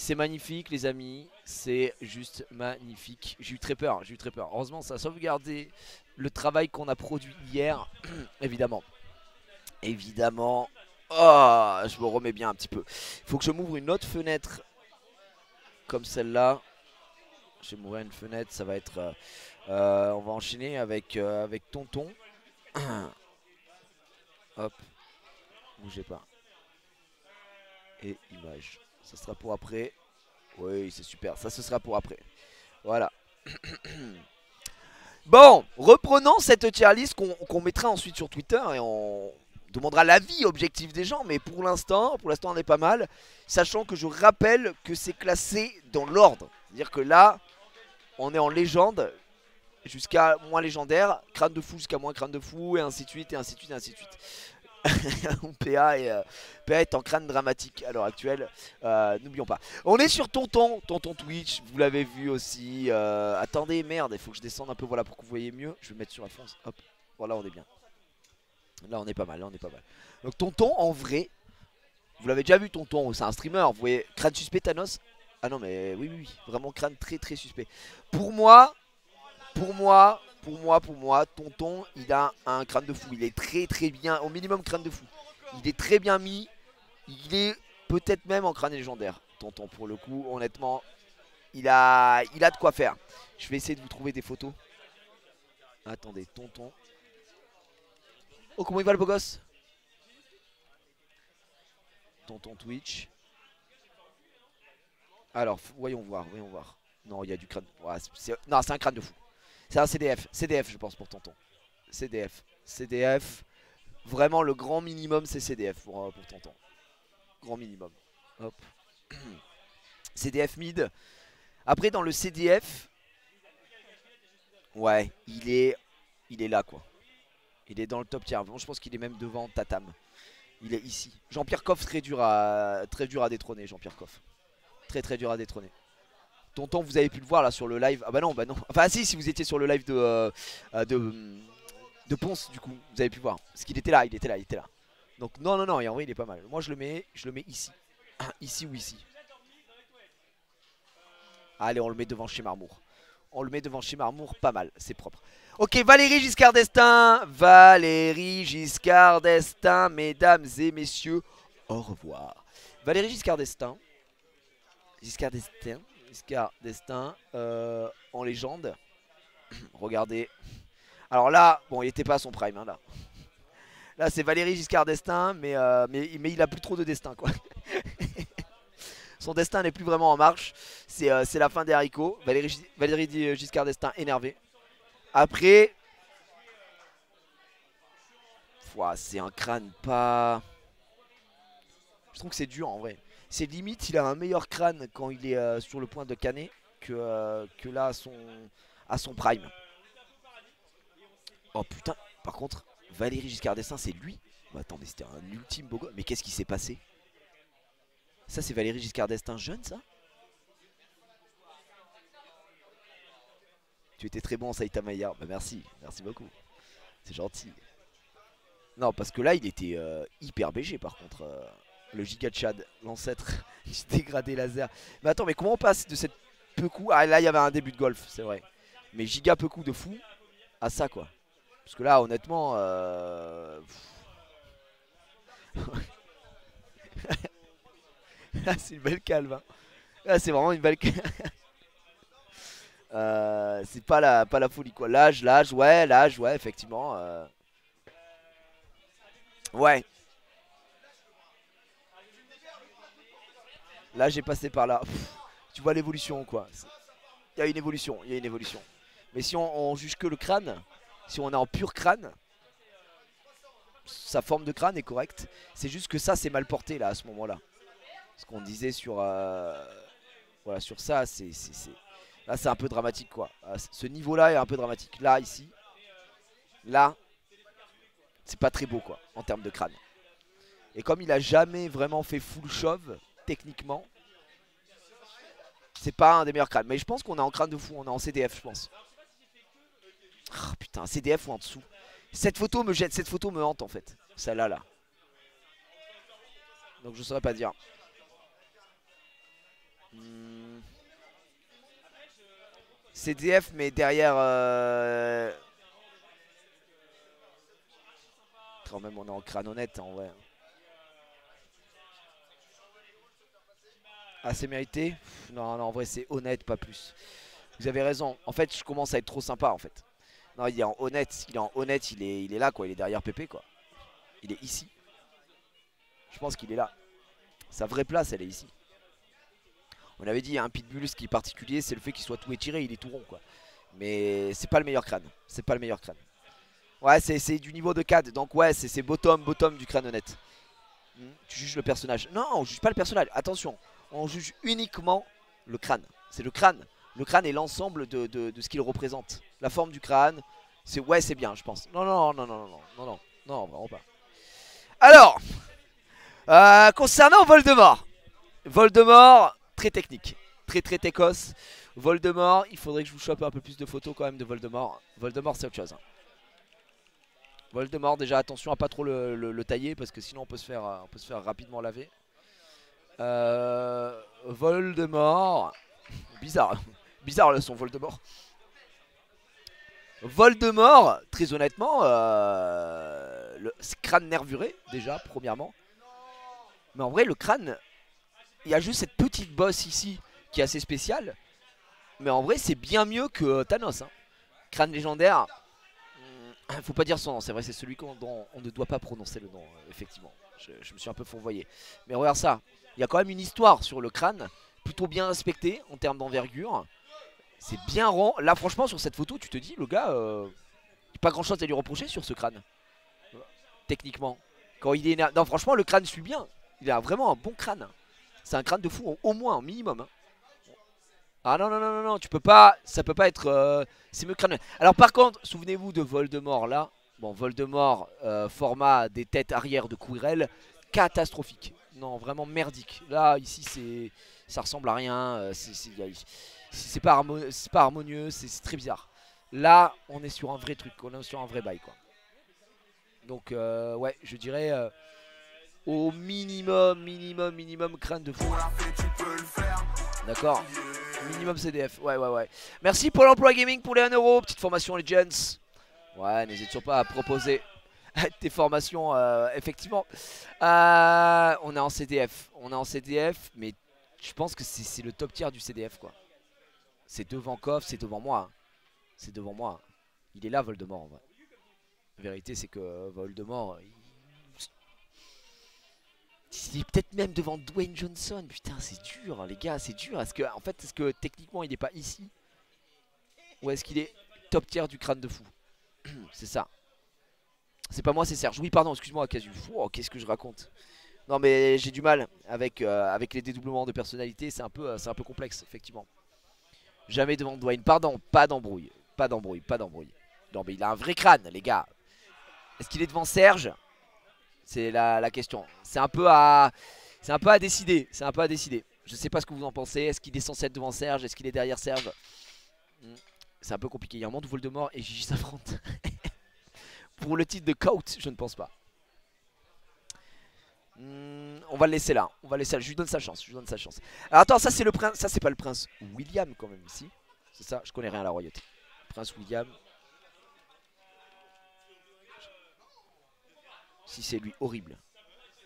C'est magnifique les amis, c'est juste magnifique. J'ai eu très peur, j'ai eu très peur. Heureusement ça a sauvegardé le travail qu'on a produit hier, évidemment. Évidemment. Oh, je me remets bien un petit peu. Il faut que je m'ouvre une autre fenêtre comme celle-là. Je vais m'ouvrir une fenêtre, ça va être... on va enchaîner avec Tonton. Hop, bougez pas. Et image. Ça sera pour après. Oui, c'est super, ça ce sera pour après. Voilà. Bon, reprenons cette tier list qu'on mettra ensuite sur Twitter et on demandera l'avis objectif des gens. Mais pour l'instant on est pas mal. Sachant que je rappelle que c'est classé dans l'ordre. C'est-à-dire que là, on est en légende jusqu'à moins légendaire, crâne de fou jusqu'à moins crâne de fou, et ainsi de suite, et ainsi de suite, et ainsi de suite. PA est en crâne dramatique à l'heure actuelle, n'oublions pas. On est sur Tonton Twitch, vous l'avez vu aussi. Attendez, merde, il faut que je descende un peu, voilà, pour que vous voyez mieux. Je vais me mettre sur la fonce, hop, voilà, on est bien. Là, on est pas mal, là, on est pas mal. Donc Tonton, en vrai, vous l'avez déjà vu, Tonton, c'est un streamer, vous voyez, crâne suspect Thanos. Ah non, mais oui, oui, oui, vraiment crâne très très suspect. Pour moi, Tonton, il a un crâne de fou. Il est très très bien, au minimum crâne de fou. Il est très bien mis. Il est peut-être même en crâne légendaire. Tonton, pour le coup, honnêtement, il a de quoi faire. Je vais essayer de vous trouver des photos. Attendez, Tonton. Oh, comment il va le beau gosse? Tonton Twitch. Alors, voyons voir, voyons voir. Non, il y a du crâne. Ouais, non, c'est un crâne de fou. C'est un CDF. CDF, je pense, pour Tonton. CDF. CDF. Vraiment, le grand minimum, c'est CDF pour Tonton. Grand minimum. Hop. CDF mid. Après, dans le CDF, ouais, il est là, quoi. Il est dans le top tier. Bon, je pense qu'il est même devant Tatam. Il est ici. Jean-Pierre Coff, très dur à détrôner. Jean-Pierre Coff. Très très dur à détrôner. Tonton, vous avez pu le voir là sur le live. Ah bah non, bah non. Enfin, si vous étiez sur le live de Ponce, du coup, vous avez pu voir. Parce qu'il était là, il était là, il était là. Donc non, non, non, et en vrai, il est pas mal. Moi, je le mets ici. Ici ou ici. Allez, on le met devant chez Marmour. On le met devant chez Marmour, pas mal, c'est propre. Ok, Valérie Giscard d'Estaing. Valérie Giscard d'Estaing, mesdames et messieurs, au revoir. Valérie Giscard d'Estaing. Giscard d'Estaing. Giscard d'Estaing en légende. Regardez. Alors là, bon, il était pas à son prime, hein, là. Là, c'est Valérie Giscard d'Estaing, mais il a plus trop de destin, quoi. Son destin n'est plus vraiment en marche. C'est la fin des haricots. Valérie Giscard d'Estaing énervée. Après, c'est un crâne pas... Je trouve que c'est dur en vrai. C'est limite, il a un meilleur crâne quand il est sur le point de canner que là à son prime. Oh putain, par contre, Valérie Giscard d'Estaing, c'est lui. Oh, attends, mais c'était un ultime beau gosse. Mais qu'est-ce qui s'est passé? Ça, c'est Valérie Giscard d'Estaing jeune, ça? Tu étais très bon, Saitama hier. Bah merci, merci beaucoup. C'est gentil. Non, parce que là, il était hyper BG par contre. Le Giga Chad, l'ancêtre du dégradé laser. Mais attends, mais comment on passe de cette Pekou? Ah, là, il y avait un début de golf, c'est vrai. Mais Giga Pekou de fou à ça, quoi. Parce que là, honnêtement... c'est une belle calme. Hein. Là, c'est vraiment une belle calme. C'est pas la folie, quoi. L'âge, ouais, effectivement. Ouais. Là, j'ai passé par là. Pff, tu vois l'évolution, quoi. Il y a une évolution, il y a une évolution. Mais si on juge que le crâne, si on est en pur crâne, sa forme de crâne est correcte. C'est juste que ça, c'est mal porté, là, à ce moment-là. Ce qu'on disait sur... voilà, sur ça, là, c'est un peu dramatique, quoi. Ce niveau-là est un peu dramatique. Là, ici, là, c'est pas très beau, quoi, en termes de crâne. Et comme il a jamais vraiment fait full chauve, techniquement, c'est pas un des meilleurs crânes. Mais je pense qu'on est en crâne de fou, on est en CDF, je pense. Oh, putain, CDF ou en dessous. Cette photo me jette, cette photo me hante en fait. Celle-là, là. Donc je saurais pas dire. Hmm. CDF, mais derrière. Quand même, on est en crâne honnête en vrai. Ah, c'est mérité? Non, non, en vrai, c'est honnête, pas plus. Vous avez raison. En fait, je commence à être trop sympa en fait. Non, il est en honnête. Il est en honnête. Il est là quoi. Il est derrière Pépé quoi. Il est ici. Je pense qu'il est là. Sa vraie place, elle est ici. On avait dit, il y a un pitbull, ce qui est particulier, c'est le fait qu'il soit tout étiré. Il est tout rond quoi. Mais c'est pas le meilleur crâne. C'est pas le meilleur crâne. Ouais, c'est du niveau de CAD. Donc ouais, c'est bottom du crâne honnête. Tu juges le personnage. Non, on juge pas le personnage. Attention, on juge uniquement le crâne. C'est le crâne. Le crâne est l'ensemble de ce qu'il représente. La forme du crâne. Ouais, c'est bien, je pense. Non, non, non, non, non, non, non, non, non, vraiment pas. Alors, concernant Voldemort. Voldemort, très technique. Très, très techos. Voldemort, il faudrait que je vous chope un peu plus de photos quand même de Voldemort. Voldemort, c'est autre chose. Voldemort, déjà attention à pas trop le tailler parce que sinon on peut se faire rapidement laver. Voldemort. Bizarre. Bizarre le son Voldemort. Voldemort, très honnêtement, le crâne nervuré, déjà, premièrement. Mais en vrai, le crâne, il y a juste cette petite bosse ici qui est assez spéciale. Mais en vrai, c'est bien mieux que Thanos. Hein. Crâne légendaire, faut pas dire son nom, c'est vrai, c'est celui dont on ne doit pas prononcer le nom, effectivement. Je me suis un peu fourvoyé. Mais regarde ça, il y a quand même une histoire sur le crâne, plutôt bien respectée en termes d'envergure. C'est bien rond. Là, franchement, sur cette photo, tu te dis, le gars, pas grand chose à lui reprocher sur ce crâne. Techniquement. Quand il est. Non, franchement, le crâne suit bien. Il a vraiment un bon crâne. C'est un crâne de fou, au moins, au minimum. Hein. Ah non, non, non, non, non, tu peux pas. Ça peut pas être. C'est mieux crâne. Alors, par contre, souvenez-vous de Voldemort là. Bon, Voldemort, format des têtes arrière de Quirrell, catastrophique. Non, vraiment merdique. Là, ici, c'est. Ça ressemble à rien. C'est pas, harmonieux, c'est très bizarre. Là, on est sur un vrai truc, on est sur un vrai bail quoi. Donc, ouais, je dirais au minimum crâne de fou. D'accord. Minimum CDF, ouais, ouais, ouais. Merci pour l'emploi gaming pour les 1 euro. Petite formation Legends. Ouais, n'hésite surtout pas à proposer tes formations, effectivement. On est en CDF. On est en CDF, mais je pense que c'est le top tier du CDF quoi. C'est devant Koff, c'est devant moi. C'est devant moi. Il est là, Voldemort, en vrai. La vérité, c'est que Voldemort, il est peut-être même devant Dwayne Johnson. Putain, c'est dur, les gars, c'est dur. En fait, est-ce que techniquement, il n'est pas ici? Ou est-ce qu'il est top tier du crâne de fou? C'est ça. C'est pas moi, c'est Serge. Oui, pardon, excuse-moi, Casu. Oh, qu'est-ce que je raconte? Non, mais j'ai du mal avec les dédoublements de personnalité. C'est un peu complexe, effectivement. Jamais devant Dwayne. Pardon, pas d'embrouille. Pas d'embrouille, pas d'embrouille. Non, mais il a un vrai crâne, les gars. Est-ce qu'il est devant Serge? C'est la question. C'est un peu à décider. C'est un peu à décider. Je sais pas ce que vous en pensez. Est-ce qu'il est censé être devant Serge? Est-ce qu'il est derrière Serge? C'est un peu compliqué. Il y a un monde où Voldemort et Gigi s'affrontent. Pour le titre de coach, je ne pense pas. On va le laisser là. On va laisser là. Je lui donne sa chance. Je lui donne sa chance. Alors attends, ça c'est le prince. Ça c'est pas le prince William quand même ici. C'est ça. Je connais rien à la royauté. Prince William. Si c'est lui, horrible.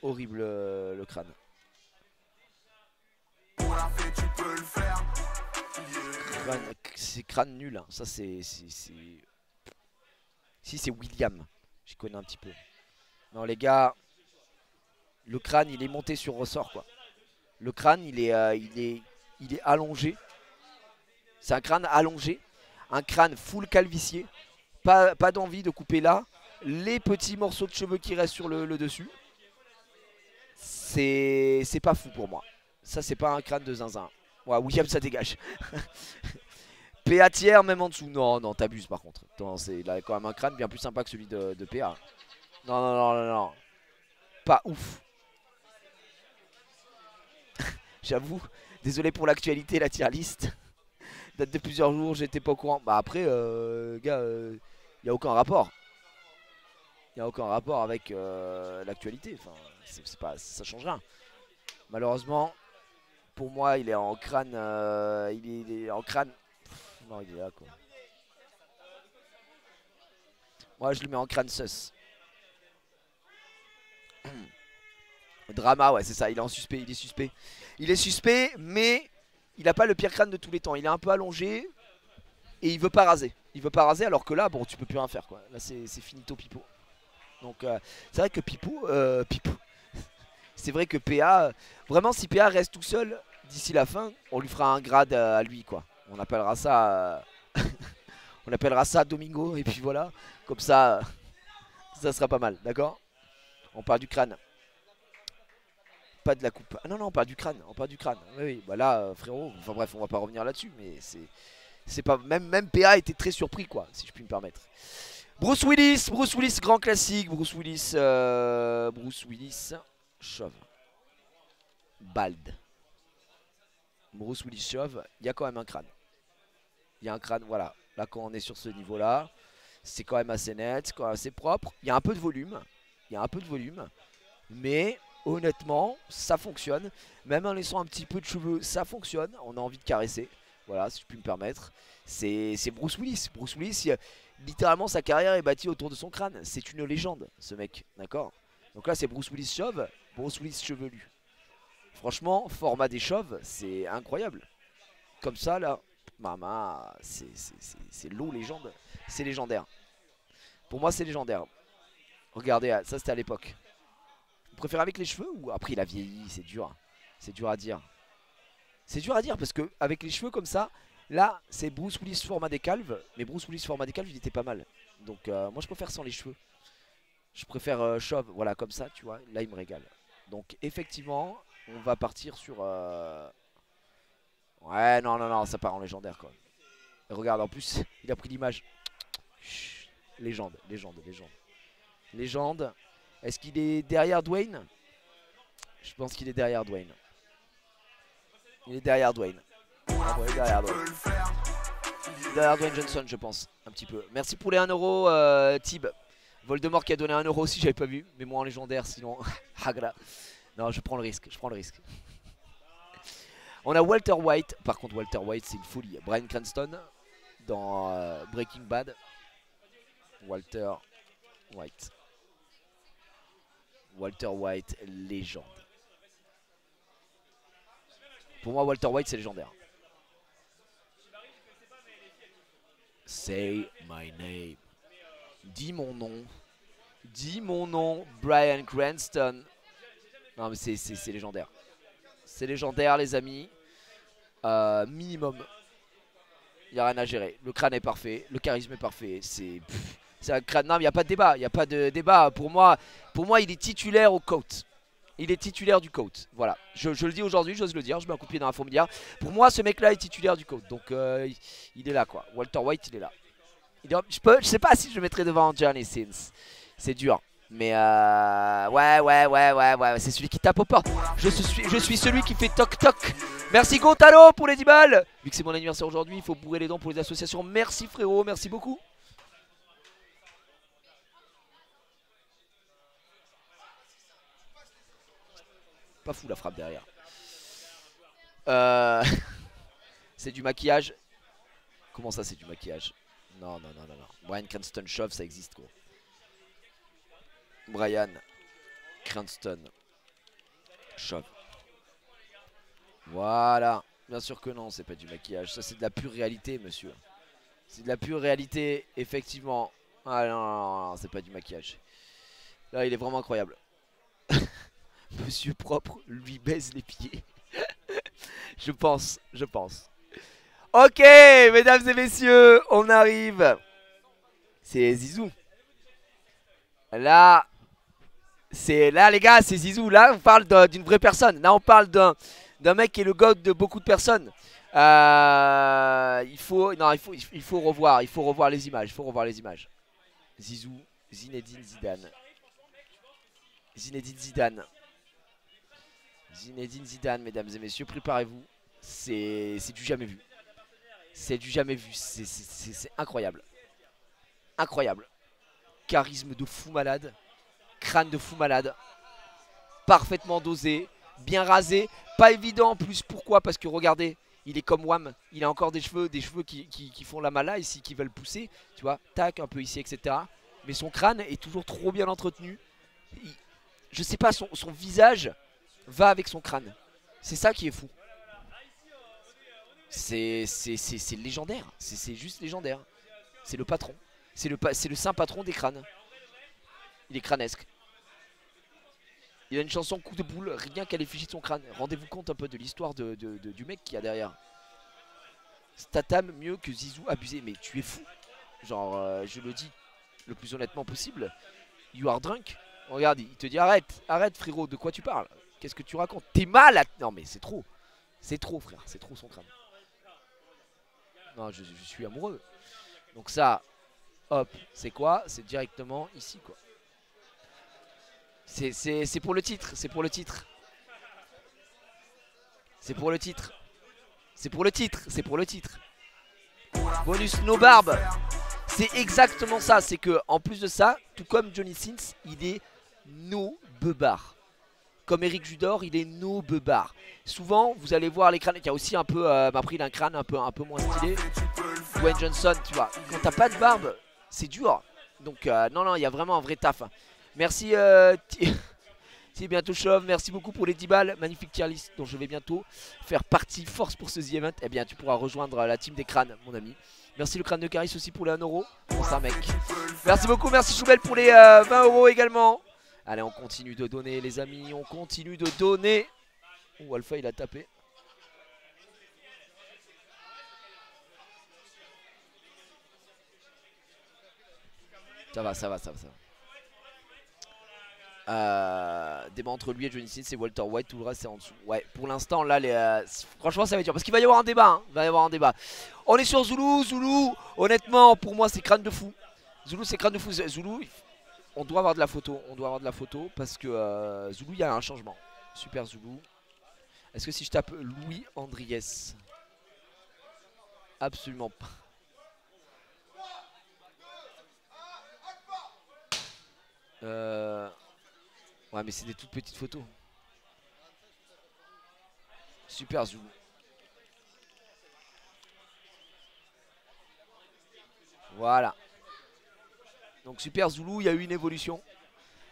Horrible le crâne. C'est crâne nul. Hein. Ça c'est. Si c'est William. J'y connais un petit peu. Non les gars. Le crâne il est monté sur ressort quoi. Le crâne il est allongé. C'est un crâne allongé. Un crâne full calvicié. Pas d'envie de couper là. Les petits morceaux de cheveux qui restent sur le dessus. C'est pas fou pour moi. Ça c'est pas un crâne de zinzin. Ouais, William ça dégage. PA tiers même en dessous. Non, non, t'abuses par contre. Il a quand même un crâne bien plus sympa que celui de PA. Non, non, non, non, non. Pas ouf. J'avoue. Désolé pour l'actualité, la tier list. Date de plusieurs jours, j'étais pas au courant. Bah après, gars, y a aucun rapport. Il n'y a aucun rapport avec l'actualité. Enfin, ça change rien. Malheureusement, Pour moi, il est en crâne. Il est en crâne. Non, il est là quoi. Moi, je le mets en crâne sus. Drama, ouais, c'est ça. Il est en suspect. Il est suspect. Il est suspect, mais il a pas le pire crâne de tous les temps. Il est un peu allongé et il veut pas raser. Il veut pas raser alors que là, bon, tu peux plus rien faire quoi. Là, c'est finito Pipo. Donc, c'est vrai que Pipo, c'est vrai que PA, vraiment, si PA reste tout seul d'ici la fin, on lui fera un grade à lui quoi. On appellera ça. On appellera ça Domingo et puis voilà. Comme ça, ça sera pas mal, d'accord? On parle du crâne. Pas de la coupe. Ah non, non, on parle du crâne. On parle du crâne. Oui, oui. Bah là, frérot. Enfin bref, on va pas revenir là-dessus. Mais c'est pas. Même PA était très surpris, quoi, si je puis me permettre. Bruce Willis, grand classique. Bruce Willis, chauve. Bald. Bruce Willis chauve. Il y a quand même un crâne. Il y a un crâne, voilà. Là, quand on est sur ce niveau-là, c'est quand même assez net, c'est quand même assez propre. Il y a un peu de volume. Il y a un peu de volume. Mais honnêtement, ça fonctionne. Même en laissant un petit peu de cheveux, ça fonctionne. On a envie de caresser. Voilà, si je puis me permettre. C'est Bruce Willis. Bruce Willis, littéralement, sa carrière est bâtie autour de son crâne. C'est une légende, ce mec. D'accord? Donc là, c'est Bruce Willis chauve, Bruce Willis chevelu. Franchement, format des chauves, c'est incroyable. Comme ça, là, maman, c'est l'eau légende. C'est légendaire. Pour moi, c'est légendaire. Regardez, ça c'était à l'époque. Vous préférez avec les cheveux ou après il a vieilli? C'est dur. C'est dur à dire. C'est dur à dire parce que avec les cheveux comme ça, là c'est Bruce Willis format des calves. Mais Bruce Willis format des calves il était pas mal. Donc moi je préfère sans les cheveux. Je préfère chauve, voilà comme ça tu vois. Là il me régale. Donc effectivement on va partir sur... Ouais non non non ça part en légendaire quoi. Et regarde en plus il a pris l'image. Légende, légende, légende. Légende. Est-ce qu'il est derrière Dwayne? Je pense qu'il est derrière Dwayne. Il est derrière Dwayne. Ah ouais, derrière Dwayne. Derrière Dwayne Johnson, je pense. Un petit peu. Merci pour les 1 euro, Tib. Voldemort qui a donné 1 euro si j'avais pas vu. Mais moi en légendaire, sinon. Hagra. Non, je prends le risque. Je prends le risque. On a Walter White. Par contre, Walter White, c'est une folie. Bryan Cranston dans Breaking Bad. Walter White. Walter White, légende. Pour moi, Walter White, c'est légendaire. Say my name. Dis mon nom. Dis mon nom, Bryan Cranston. Non, mais c'est légendaire. C'est légendaire, les amis. Minimum. Il n'y a rien à gérer. Le crâne est parfait. Le charisme est parfait. C'est un crâne. Non, mais il n'y a pas de débat. Il n'y a pas de débat. Pour moi, il est titulaire au coach. Il est titulaire du coach. Voilà. Je le dis aujourd'hui, j'ose le dire. Je mets un coup de pied dans la fourmilière. Pour moi, ce mec-là est titulaire du coach. Donc, il est là, quoi. Walter White, il est là. Je sais pas si je le mettrais devant Johnny Sins. C'est dur. Mais ouais. C'est celui qui tape aux portes. Je suis celui qui fait toc toc. Merci Gontalo pour les 10 balles. Vu que c'est mon anniversaire aujourd'hui, il faut bourrer les dents pour les associations. Merci frérot, merci beaucoup. Pas fou la frappe derrière. C'est du maquillage. Comment ça c'est du maquillage? Non. Bryan Cranston chauve, ça existe quoi. Bryan Cranston chauve. Voilà. Bien sûr que non, c'est pas du maquillage. Ça c'est de la pure réalité, monsieur. C'est de la pure réalité, effectivement. Ah non, c'est pas du maquillage. Là, il est vraiment incroyable. Monsieur propre lui baise les pieds. Je pense. Ok, mesdames et messieurs, on arrive. C'est Zizou. Là, les gars, c'est Zizou. Là, on parle d'une vraie personne. Là, on parle d'un mec qui est le god de beaucoup de personnes. Il faut revoir les images. Zizou, Zinedine Zidane, mesdames et messieurs, préparez-vous. C'est du jamais vu. C'est incroyable. Incroyable. Charisme de fou malade. Crâne de fou malade. Parfaitement dosé. bien rasé. Pas évident en plus, pourquoi? Parce que regardez, il est comme Wham. Il a encore des cheveux qui font la mala ici, qui veulent pousser. Tu vois, tac, un peu ici, etc. Mais son crâne est toujours trop bien entretenu. Je sais pas, son visage va avec son crâne. C'est ça qui est fou. C'est légendaire. C'est juste légendaire. C'est le patron. C'est le saint patron des crânes. Il est crânesque. Il a une chanson coup de boule, rien qu'à l'effigie de son crâne. Rendez-vous compte un peu de l'histoire du mec qu'il y a derrière. Statham mieux que Zizou abusé. Mais tu es fou. Genre, je le dis le plus honnêtement possible. You are drunk. Regarde, il te dit arrête, arrête frérot, de quoi tu parles? Qu'est-ce que tu racontes? T'es malade. Non mais c'est trop. C'est trop frère, c'est trop son crâne. Non, je suis amoureux. Donc ça, hop, c'est quoi? C'est directement ici quoi. C'est pour le titre, c'est pour le titre. C'est pour le titre. C'est pour le titre, c'est pour le titre. Bonus no barbe. C'est exactement ça, c'est que en plus de ça, tout comme Johnny Sins, il est no beubard. Comme Eric Judor, il est no beubard. Souvent, vous allez voir les crânes, il y a aussi un peu, après il a un crâne un peu moins stylé. Dwayne Johnson, tu vois, quand t'as pas de barbe, c'est dur. Donc non, il y a vraiment un vrai taf. Merci c'est bientôt chauve, merci beaucoup pour les 10 balles. Magnifique tier list dont je vais bientôt faire partie. Force pour ce The Event. Eh bien tu pourras rejoindre la team des crânes mon ami. Merci le crâne de Caris aussi pour les 1 euro. Bon ça mec. Merci beaucoup, merci Choubel pour les 20 euros également. Allez on continue de donner les amis, on continue de donner. Oh Alpha il a tapé. Ça va, ça va, ça va, ça va. Débat entre lui et Johnny Sins et Walter White, tout le reste c'est en dessous. Ouais, pour l'instant là, franchement ça va être dur parce qu'il va y avoir un débat. Hein. Il va y avoir un débat. On est sur Zulu, Zulu. Honnêtement, pour moi c'est crâne de fou. Zulu c'est crâne de fou. Zulu, on doit avoir de la photo. On doit avoir de la photo parce que Zulu, il y a un changement. Super Zulu. Est-ce que si je tape Louis Andriès? Absolument pas. Ouais mais c'est des toutes petites photos. Super Zulu. Voilà. Donc Super Zulu, il y a eu une évolution.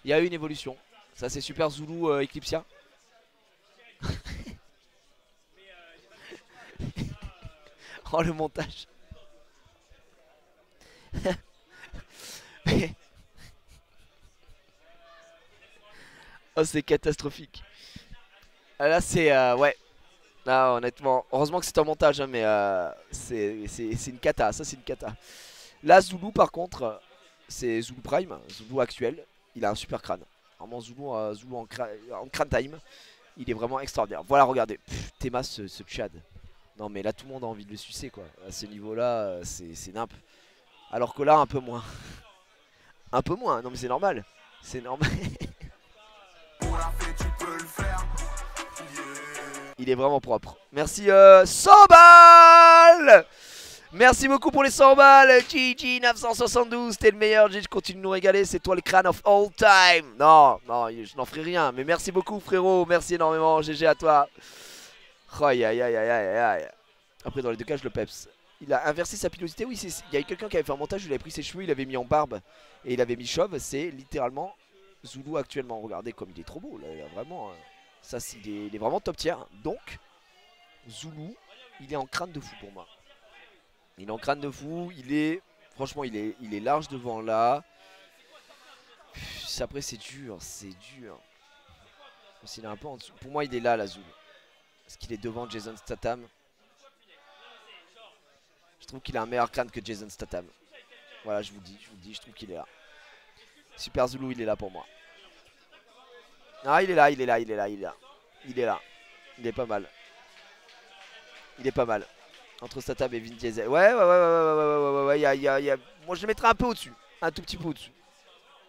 Il y a eu une évolution. Ça c'est Super Zulu Eclipsia. Oh le montage. Oh c'est catastrophique. Là c'est ouais. Là honnêtement, heureusement que c'est un montage hein, mais c'est une cata, ça c'est une cata. Là Zulu par contre, c'est Zulu Prime, Zulu actuel. Il a un super crâne. Vraiment Zulu, Zulu en crâne time. Il est vraiment extraordinaire. Voilà regardez, Théma ce Tchad. Non mais là tout le monde a envie de le sucer quoi. À ce niveau là c'est nimp. Alors que là un peu moins. Un peu moins, non mais c'est normal. C'est normal. Il est vraiment propre. Merci 100 balles. Merci beaucoup pour les 100 balles. GG 972, t'es le meilleur. GG, continue de nous régaler. C'est toi le crâne of all time. Non, non, je n'en ferai rien. Mais merci beaucoup frérot. Merci énormément. GG à toi. Aïe aïe aïe aïe aïe aïe. Après dans les deux cas je le peps. Il a inversé sa pilosité. Oui, il y a quelqu'un qui avait fait un montage. Il avait pris ses cheveux, il avait mis en barbe et il avait mis chauve. C'est littéralement Zulu actuellement. Regardez comme il est trop beau. Là, il a vraiment, ça, il est vraiment top tier. Donc Zulu, il est en crâne de fou pour moi. Il est en crâne de fou. Il est, franchement, il est large devant là. Après c'est dur, c'est dur. S'il est un peu en dessous. Pour moi il est là Zulu. Parce qu'il est devant Jason Statham. Je trouve qu'il a un meilleur crâne que Jason Statham. Voilà, je vous dis, je trouve qu'il est là. Super Zulu, il est là pour moi. Ah, il est là, il est là, il est là, il est là. Il est là. Il est pas mal. Il est pas mal. Entre Statham et Vin Diesel. Ouais, moi je le mettrais un peu au-dessus. Un tout petit peu au-dessus.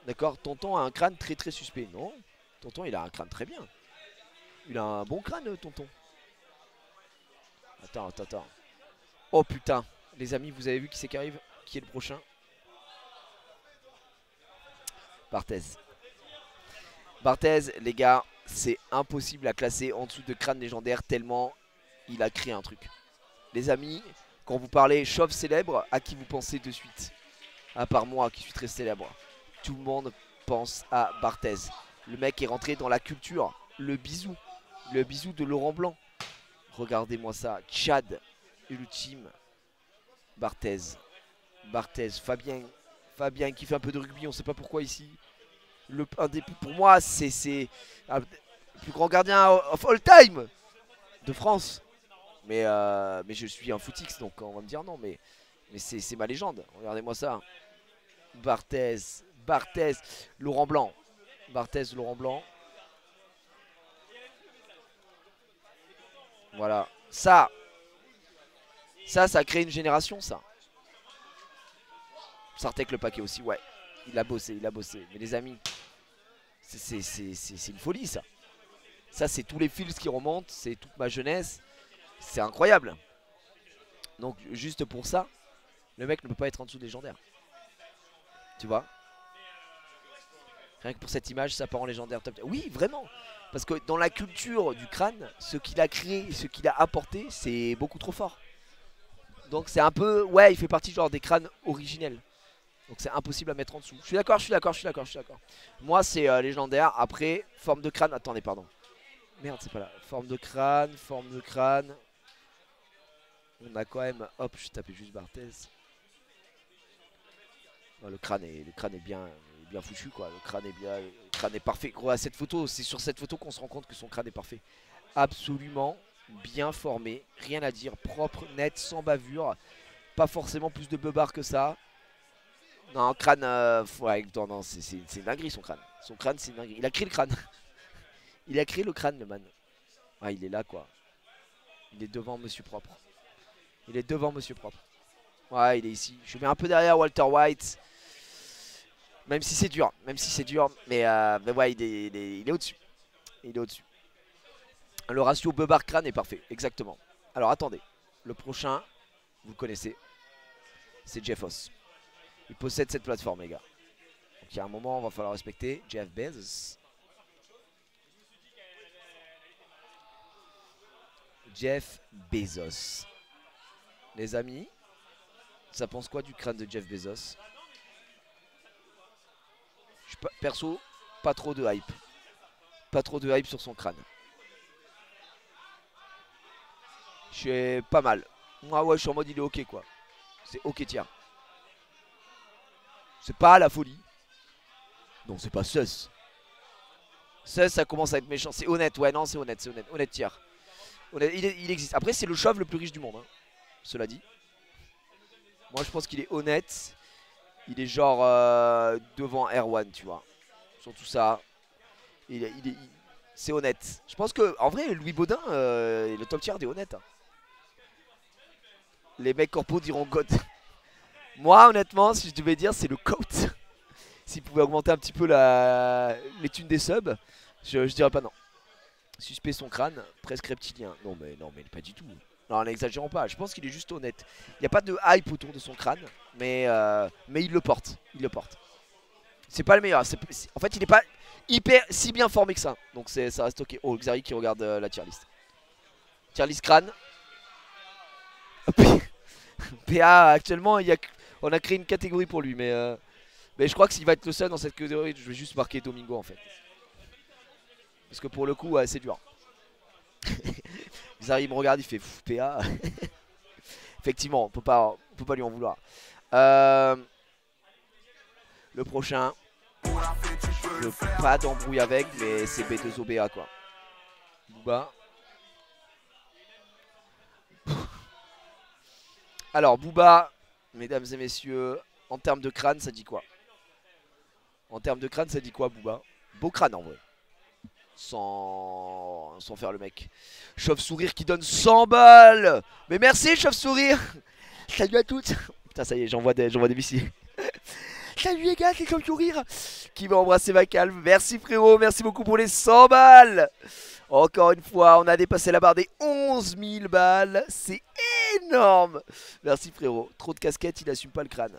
D'accord. Tonton a un crâne très très suspect. Non. Tonton, il a un crâne très bien. Il a un bon crâne, tonton. Attends. Oh putain. Les amis, vous avez vu qui c'est qui arrive? Qui est le prochain? Barthez. Barthez, les gars, c'est impossible à classer en dessous de crâne légendaire tellement il a créé un truc. Les amis, quand vous parlez chauve célèbre, à qui vous pensez de suite? À part moi qui suis très célèbre. Tout le monde pense à Barthez. Le mec est rentré dans la culture. Le bisou de Laurent Blanc. Regardez-moi ça. Tchad, ultime. Barthez, Fabien qui fait un peu de rugby, on sait pas pourquoi ici. Pour moi, c'est le plus grand gardien of all time de France. Mais je suis un footix, donc on va me dire non, mais c'est ma légende. Regardez-moi ça. Barthez, Laurent Blanc. Laurent Blanc. Voilà. Ça crée une génération, ça. Sartek le paquet aussi, ouais. Il a bossé. Mais les amis, c'est une folie, ça. Ça, c'est tous les fils qui remontent, c'est toute ma jeunesse. C'est incroyable. Donc, juste pour ça, le mec ne peut pas être en dessous de légendaire. Tu vois? Rien que pour cette image, ça part en légendaire top 10. Oui, vraiment. Parce que dans la culture du crâne, ce qu'il a créé, ce qu'il a apporté, c'est beaucoup trop fort. Donc c'est un peu... Ouais, il fait partie genre des crânes originels. Donc c'est impossible à mettre en dessous. Je suis d'accord. Moi, c'est légendaire. Après, forme de crâne... Attendez, pardon. Merde, c'est pas là. Forme de crâne. On a quand même... Hop, je tapais juste Barthez. Non, le crâne est bien foutu, quoi. Le crâne est parfait. Gros, à cette photo, c'est sur cette photo qu'on se rend compte que son crâne est parfait. Absolument bien formé, rien à dire, propre, net, sans bavure. Pas forcément plus de beubard que ça. Non, crâne, ouais, non, c'est une dinguerie son crâne. Son crâne, c'est une dinguerie. Il a créé le crâne. Il a créé le crâne, le man. Ah, il est là, quoi. Il est devant Monsieur Propre. Ouais, il est ici. Je mets un peu derrière Walter White. Même si c'est dur. Mais ouais, il est au-dessus. Le ratio beubard-crâne est parfait, exactement. Alors attendez, le prochain, vous le connaissez, c'est Jeff Oss. Il possède cette plateforme, les gars. Donc il y a un moment, on va falloir respecter Jeff Bezos. Les amis, ça pense quoi du crâne de Jeff Bezos? Perso, pas trop de hype. Sur son crâne. Je suis pas mal. Moi, ouais, je suis en mode il est ok, quoi. C'est ok, tiens. C'est pas la folie. Non, c'est pas sus. Sus, ça commence à être méchant. C'est honnête, ouais, non, c'est honnête. Honnête tiers. Il existe. Après, c'est le chauve le plus riche du monde, hein, cela dit. Moi, je pense qu'il est honnête. Il est genre devant Erwan, tu vois. Surtout ça. C'est honnête. Je pense que, en vrai, Louis Baudin, le top tier des honnêtes. Hein. Les mecs corpos diront God. Moi, honnêtement, si je devais dire, c'est le coat. S'il pouvait augmenter un petit peu les thunes des subs, je dirais pas non. Suspect son crâne, presque reptilien. Non, mais pas du tout. Non, n'exagérons pas. Je pense qu'il est juste honnête. Il n'y a pas de hype autour de son crâne, mais il le porte. C'est pas le meilleur. En fait, il n'est pas si bien formé que ça. Donc ça reste ok. Oh, Xari qui regarde la tier list. Tier list crâne. PA, actuellement, on a créé une catégorie pour lui, mais je crois que s'il va être le seul dans cette catégorie, je vais juste marquer Domingo en fait. Parce que pour le coup, ouais, c'est dur. Xari me regarde, il fait PA. Effectivement, on peut pas lui en vouloir. Le prochain, je veux pas d'embrouille avec, mais c'est B2OBA quoi. Booba. Alors Booba, mesdames et messieurs, en termes de crâne, ça dit quoi? Booba? Beau crâne en vrai. Sans faire le mec. Chauve-sourire qui donne 100 balles. Mais merci Chauve-sourire. Salut à toutes. Putain ça y est, j'envoie des missiles. Salut les gars, c'est Chauve-sourire qui va embrasser ma calme. Merci frérot, merci beaucoup pour les 100 balles. Encore une fois, on a dépassé la barre des 11 000 balles. C'est énorme. Merci frérot. Trop de casquettes, il assume pas le crâne.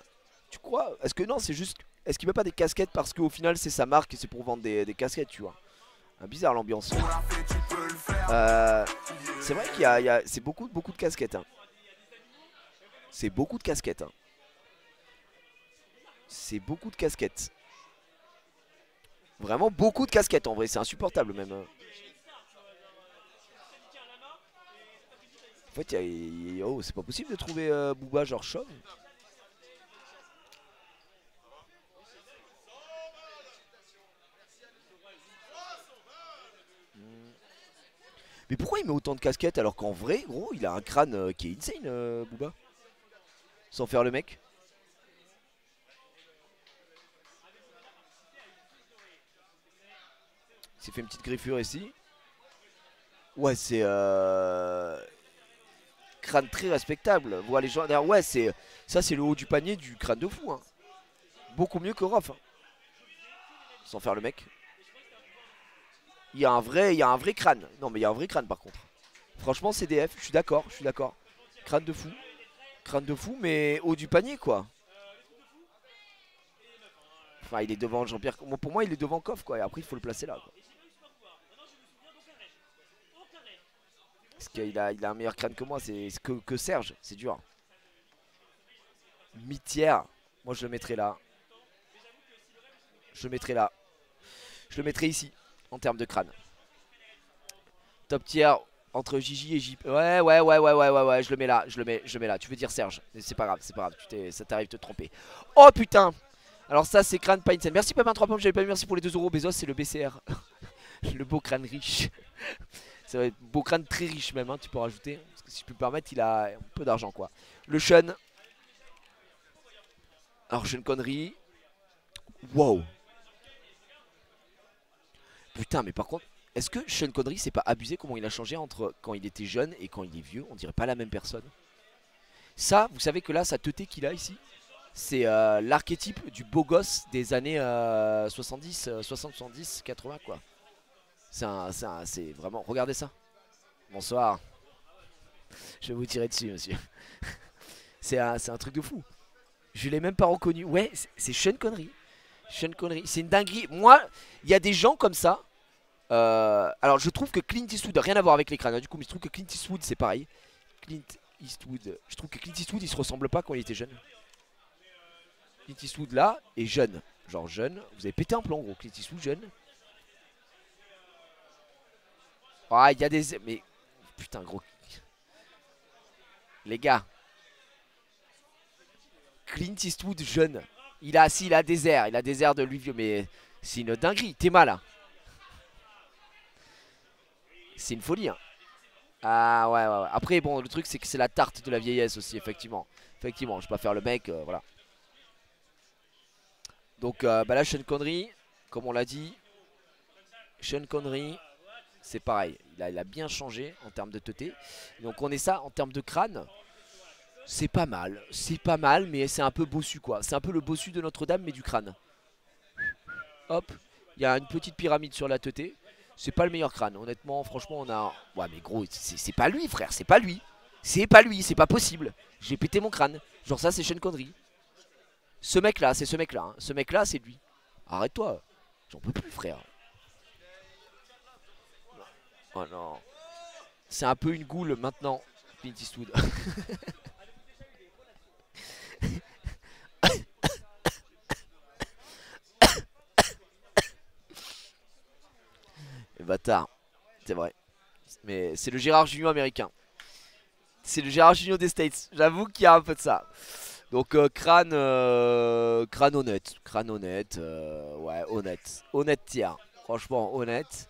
Tu crois? Est-ce que non, c'est juste... Est-ce qu'il met pas des casquettes parce qu'au final c'est sa marque et c'est pour vendre des casquettes, tu vois? Ah, bizarre l'ambiance. C'est vrai qu'il y a c'est beaucoup de casquettes. Hein. C'est beaucoup de casquettes. Hein. C'est beaucoup de casquettes. Vraiment beaucoup de casquettes en vrai, c'est insupportable même. En fait, oh, c'est pas possible de trouver Booba genre chauve. Mais pourquoi il met autant de casquettes alors qu'en vrai, gros, il a un crâne qui est insane, Booba. Sans faire le mec. Il s'est fait une petite griffure ici. Ouais, c'est crâne très respectable. Voilà, les gens derrière, ouais, ça c'est le haut du panier du crâne de fou. Hein. Beaucoup mieux que Rof. Hein. Sans faire le mec. Il y a un vrai crâne. Non, mais il y a un vrai crâne par contre. Franchement, CDF, je suis d'accord, Crâne de fou. Crâne de fou, mais haut du panier quoi. Enfin, il est devant Jean-Pierre. Pour moi, il est devant Koff quoi. Et après, il faut le placer là. Quoi. Parce qu'il a un meilleur crâne que moi, c'est que Serge, c'est dur. Mitière, moi je le mettrai là. Je le mettrai là. Je le mettrai ici, en termes de crâne. Top tier entre Gigi et JP. Ouais, je le mets là, je le mets là. Tu veux dire Serge, c'est pas grave, ça t'arrive de te tromper. Oh putain. Alors ça c'est crâne pas insane. Merci Papin 3 pommes, j'avais pas vu, merci pour les 2 euros. Bezos c'est le BCR. Le beau crâne riche. C'est vrai, beau crâne très riche même, hein, tu peux rajouter. Parce que si je peux me permettre, il a un peu d'argent quoi. Le Sean. Alors Sean Connery. Wow. Putain, mais par contre, est-ce que Sean Connery c'est pas abusé comment il a changé entre quand il était jeune et quand il est vieux? On dirait pas la même personne. Ça, vous savez que là, sa teuté qu'il a ici, c'est l'archétype du beau gosse des années 70, 60, 70, 80 quoi. C'est vraiment... Regardez ça. Bonsoir. Je vais vous tirer dessus, monsieur. C'est un truc de fou. Je l'ai même pas reconnu. Ouais, c'est Sean Connery. Sean Connery. C'est une dinguerie. Moi, il y a des gens comme ça. Alors, je trouve que Clint Eastwood, rien à voir avec les crânes, hein, du coup, mais je trouve que Clint Eastwood, c'est pareil. Clint Eastwood. Je trouve que Clint Eastwood, il se ressemble pas quand il était jeune. Clint Eastwood là est jeune. Genre jeune. Vous avez pété un plomb, gros. Clint Eastwood jeune. Ah, il y a des... Mais... Putain, gros. Les gars. Clint Eastwood jeune. Il a des airs. Il a des airs de lui vieux. Mais c'est une dinguerie. T'es mal, hein. C'est une folie, hein. Ah, ouais. Après, bon, le truc, c'est que c'est la tarte de la vieillesse aussi, effectivement. Effectivement, je vais pas faire le mec, voilà. Donc, bah là, Sean Connery, comme on l'a dit. Sean Connery... C'est pareil, il a bien changé en termes de teuté. Donc on est ça en termes de crâne. C'est pas mal, mais c'est un peu bossu quoi. C'est un peu le bossu de Notre-Dame mais du crâne. Hop, il y a une petite pyramide sur la teuté. C'est pas le meilleur crâne, honnêtement, franchement on a... Ouais mais gros, c'est pas lui frère, c'est pas lui. C'est pas lui, c'est pas possible. J'ai pété mon crâne. Genre ça c'est Sean Connery. Ce mec là, c'est ce mec là. Hein. Ce mec là c'est lui. Arrête-toi, j'en peux plus frère. Oh non. C'est un peu une goule maintenant, Clint Eastwood. Bâtard. C'est vrai. Mais c'est le Gérard Jugnot américain. C'est le Gérard Jugnot des States. J'avoue qu'il y a un peu de ça. Donc crâne honnête. Crâne honnête. Ouais, honnête. Honnête tiers. Franchement, honnête.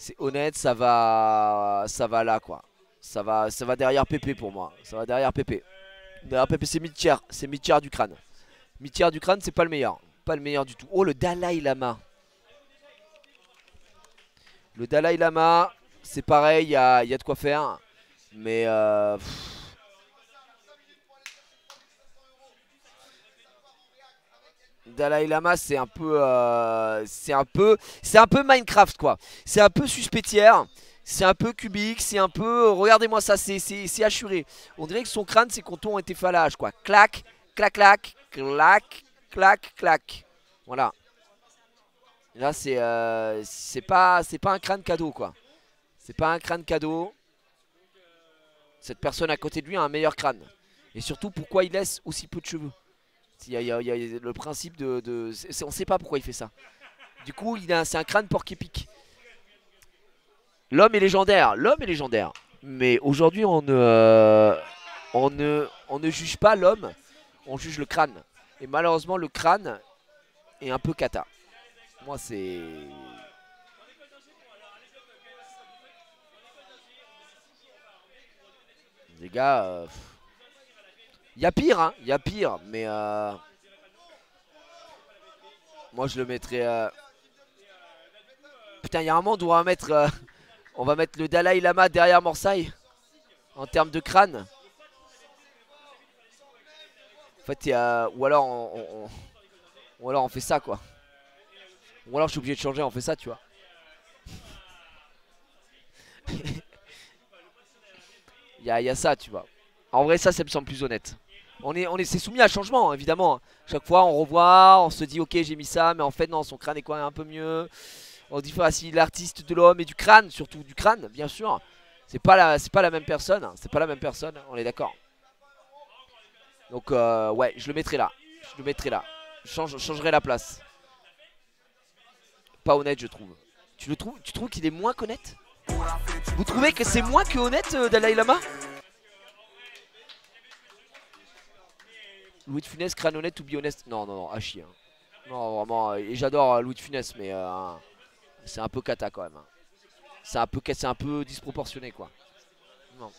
C'est honnête, ça va là quoi. Ça va derrière Pépé pour moi. Ça va derrière Pépé. Derrière Pépé, c'est mid-tiers. C'est mid-tiers du crâne. Mid-tiers du crâne, c'est pas le meilleur. Pas le meilleur du tout. Oh, le Dalai Lama. Le Dalai Lama, c'est pareil, il y a de quoi faire. Mais Dalai Lama c'est un peu Minecraft quoi. C'est un peu suspectière. C'est un peu cubique, c'est un peu... Regardez-moi ça, c'est assuré. On dirait que son crâne, ses contours ont été faits à l'âge, quoi. Clac, clac, clac, clac, clac, clac. Voilà. Là, c'est pas un crâne cadeau, quoi. C'est pas un crâne cadeau. Cette personne à côté de lui a un meilleur crâne. Et surtout, pourquoi il laisse aussi peu de cheveux? Il y a le principe on sait pas pourquoi il fait ça. Du coup, c'est un crâne porc-épic. L'homme est légendaire. L'homme est légendaire. Mais aujourd'hui, on ne juge pas l'homme. On juge le crâne. Et malheureusement, le crâne est un peu cata. Moi, c'est... Les gars... y a pire, hein. Y a pire. Mais... moi, je le mettrais... Putain, il y a un monde où on va mettre le Dalai Lama derrière Morsay. En termes de crâne. En fait, ou alors on fait ça, quoi. Ou alors je suis obligé de changer, on fait ça, tu vois. Il y a ça, tu vois. En vrai, ça me semble plus honnête. C'est soumis à changement, évidemment. Chaque fois, on revoit, on se dit, ok, j'ai mis ça, mais en fait, non, son crâne est quoi un peu mieux. On dit, si l'artiste de l'homme et du crâne, surtout du crâne, bien sûr. C'est pas la même personne. C'est pas la même personne, on est d'accord. Donc, ouais, je le mettrai là. Je le mettrai là. Je changerai la place. Pas honnête, je trouve. Tu trouves qu'il est moins qu'honnête? Vous trouvez que c'est moins que honnête, Dalai Lama? Louis de Funès, crâne honnête ou bi-honnête? Non, non, non, à chier. Hein. Non, vraiment, et j'adore Louis de Funès, mais c'est un peu cata quand même. Hein. C'est un peu disproportionné, quoi. Non.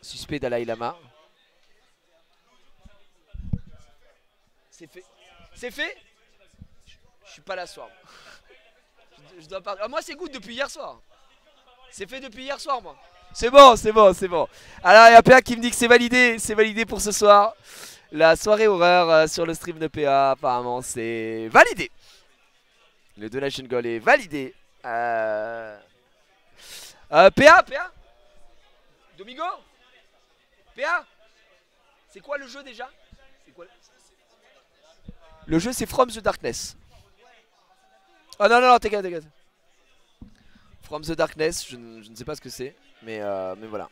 Suspect Dalai Lama. C'est fait. C'est fait? Je suis pas là ce soir. Je dois pas... Ah, moi c'est good depuis hier soir. C'est fait depuis hier soir, moi. C'est bon, c'est bon, c'est bon. Alors il y a PA qui me dit que c'est validé. C'est validé pour ce soir. La soirée horreur sur le stream de PA. Apparemment c'est validé. Le donation goal est validé. PA Domingo PA c'est quoi le jeu déjà? Le jeu c'est From the Darkness. Oh non non non, t'inquiète. From the Darkness, je ne sais pas ce que c'est, mais voilà.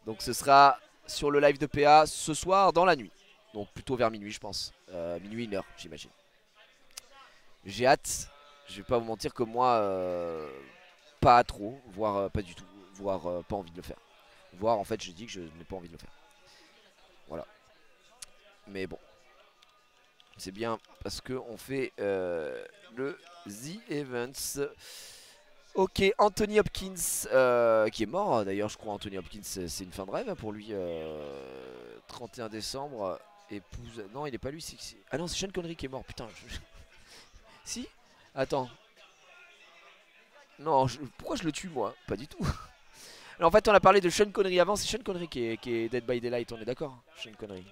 Donc ce sera sur le live de PA ce soir dans la nuit. Donc plutôt vers minuit je pense. Minuit, 1h j'imagine. J'ai hâte. Je vais pas vous mentir que moi, pas trop, voire pas du tout, voire pas envie de le faire. Voire en fait je dis que je n'ai pas envie de le faire. Voilà. Mais bon. C'est bien parce qu'on fait le The Events. Ok, Anthony Hopkins qui est mort d'ailleurs, je crois. Anthony Hopkins, c'est une fin de rêve pour lui. 31 décembre, épouse. Non, il est pas lui. Ah non, c'est Sean Connery qui est mort. Putain. Si. Attends. Non, pourquoi je le tue moi? Pas du tout. Alors, en fait, on a parlé de Sean Connery avant. C'est Sean Connery qui est Dead by Daylight. On est d'accord? Sean Connery.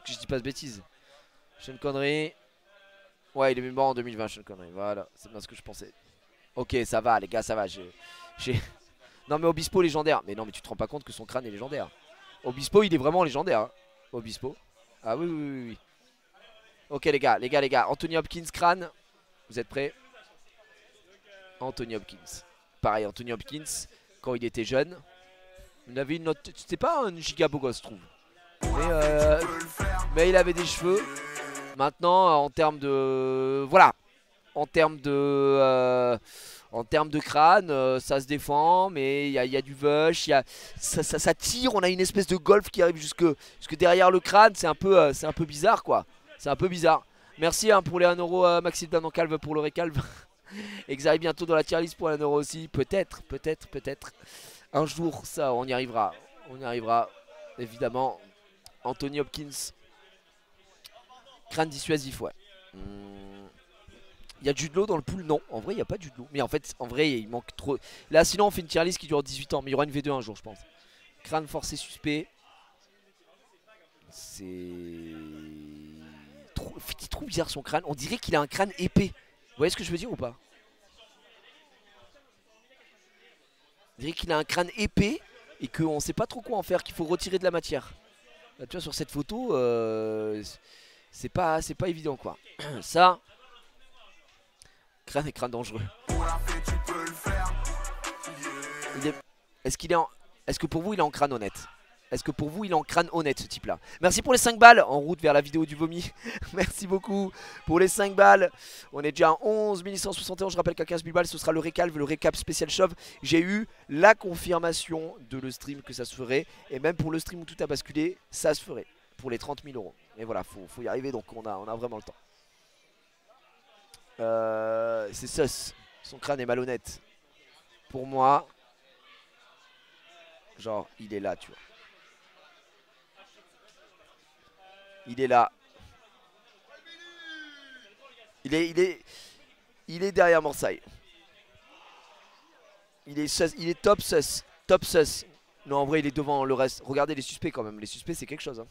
Que je dis pas de bêtises. Sean Connery. Ouais, il est mort en 2020, Sean Connery. Voilà, c'est bien ce que je pensais. Ok, ça va, les gars, ça va. Non, mais Obispo légendaire. Mais non, mais tu te rends pas compte que son crâne est légendaire. Obispo, il est vraiment légendaire. Hein. Obispo. Ah oui. Ok, les gars. Anthony Hopkins, crâne. Vous êtes prêts? Anthony Hopkins. Pareil, Anthony Hopkins, quand il était jeune, il avait une note. C'était pas un giga beau gosse, je trouve. Mais il avait des cheveux. Maintenant, en termes de... Voilà. En termes de crâne, ça se défend, mais il y a du vush, ça tire, on a une espèce de golf qui arrive jusque derrière le crâne, c'est un peu bizarre, quoi. C'est un peu bizarre. Merci hein, pour les 1€, Maxime Danon-Calve pour le récalve. Et Xari bientôt dans la tier list pour 1€ aussi. Peut-être. Un jour, ça, on y arrivera. Évidemment. Anthony Hopkins. Crâne dissuasif, ouais. Il y a Jude Law dans le pool? Non, en vrai il n'y a pas Jude Law. Mais en fait, il manque trop. Là sinon on fait une tier list qui dure 18 ans. Mais il y aura une V2 un jour je pense. Crâne forcé suspect. C'est trop bizarre son crâne. On dirait qu'il a un crâne épais. Vous voyez ce que je veux dire ou pas? On dirait qu'il a un crâne épais. Et qu'on sait pas trop quoi en faire. Qu'il faut retirer de la matière. Là tu vois sur cette photo c'est pas évident quoi. Ça Crâne et crâne dangereux. Est... Est-ce qu'il est en... Est-ce que pour vous il est en crâne honnête? Est-ce que pour vous il est en crâne honnête ce type là? Merci pour les 5 balles en route vers la vidéo du vomi. Merci beaucoup pour les 5 balles. On est déjà à 11 161. Je rappelle qu'à 15 000 balles ce sera le récap spécial shove. J'ai eu la confirmation de le stream que ça se ferait. Et même pour le stream où tout a basculé, ça se ferait. Pour les 30 000 euros. Et voilà, faut y arriver, donc on a vraiment le temps. C'est sus. Son crâne est malhonnête. Pour moi, genre il est là, tu vois. Il est là. Il est derrière Morsay. Il est top sus. Top sus. Non, en vrai, il est devant le reste. Regardez les suspects quand même. Les suspects, c'est quelque chose. Hein.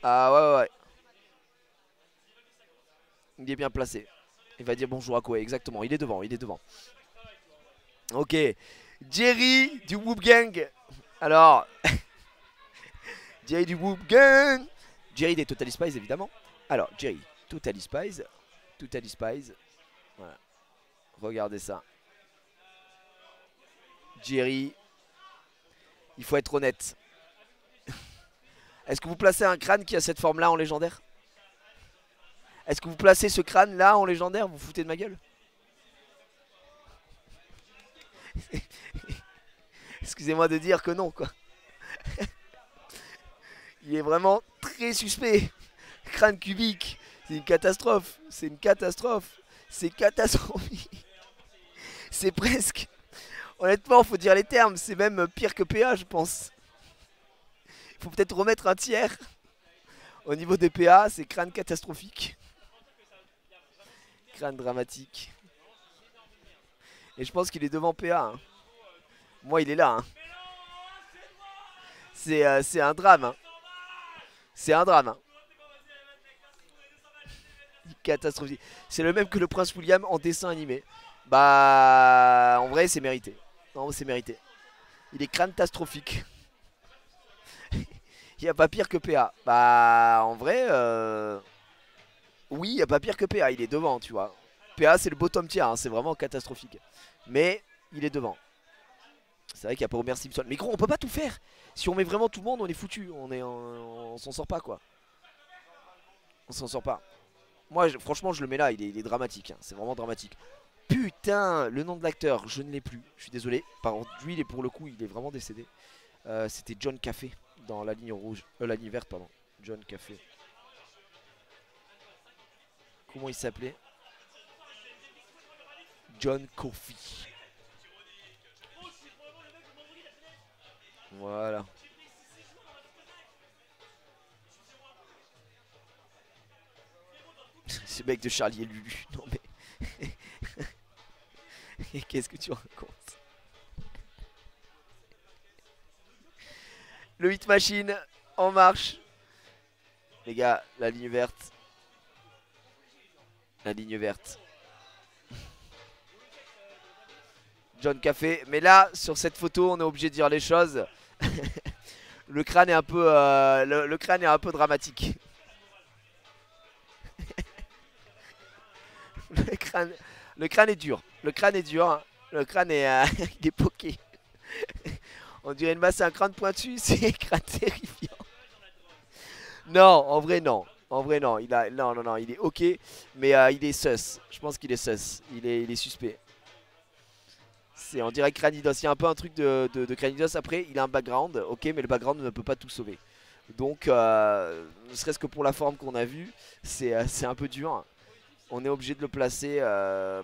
Ah ouais. Il est bien placé. Il va dire bonjour à Koé. Exactement. Il est devant. Ok. Jerry du Whoop Gang. Alors... Jerry du Whoop Gang. Jerry des Totally Spies évidemment. Alors Jerry, Totally Spies. Voilà. Regardez ça. Jerry. Il faut être honnête. Est-ce que vous placez un crâne qui a cette forme là en légendaire? Est-ce que vous placez ce crâne là en légendaire? Vous vous foutez de ma gueule? Excusez-moi de dire que non quoi. Il est vraiment très suspect. Crâne cubique. C'est une catastrophe. C'est catastrophique. C'est presque... Honnêtement, faut dire les termes. C'est même pire que PA, je pense. Il faut peut-être remettre un tiers. Au niveau des PA, c'est crâne catastrophique. Crâne dramatique. Et je pense qu'il est devant PA. Hein. Moi, il est là. Hein. C'est un drame. Hein. C'est un drame. Hein. Catastrophique. C'est le même que le Prince William en dessin animé. Bah, en vrai, c'est mérité. Non, c'est mérité. Il est crâne-tastrophique. Il n'y a pas pire que PA. Bah, en vrai, oui, il n'y a pas pire que PA. Il est devant, tu vois. PA, c'est le bottom tier. Hein. C'est vraiment catastrophique. Mais il est devant. C'est vrai qu'il y a pas Homer Simpson. Mais gros, on peut pas tout faire. Si on met vraiment tout le monde, on est foutu. On s'en sort pas, quoi. On s'en sort pas. Moi, franchement, je le mets là. Il est dramatique. Hein. C'est vraiment dramatique. Putain, le nom de l'acteur, je ne l'ai plus. Je suis désolé. Par contre, lui, pour le coup, il est vraiment décédé. C'était John Café dans la ligne rouge. La ligne verte, pardon. John Café. Comment il s'appelait? John Coffey. Voilà. Ce mec de Charlie et Lulu. Non mais... Qu'est-ce que tu racontes? Le hit machine en marche. Les gars, la ligne verte. La ligne verte. John Café. Mais là, sur cette photo, on est obligé de dire les choses. Le crâne est un peu, le crâne est un peu dramatique. Le crâne est dur. Le crâne est dur. Le crâne est, il est poké. On dirait une masse à un crâne pointu. C'est un crâne terrifiant. Non, en vrai non. En vrai non. Non, il est ok. Mais il est sus. Je pense qu'il est sus. Il est suspect. On dirait Cranidos. Il y a un peu un truc de Cranidos. Après, il a un background. Ok, mais le background ne peut pas tout sauver. Donc, ne serait-ce que pour la forme qu'on a vue, c'est un peu dur. On est obligé de le placer,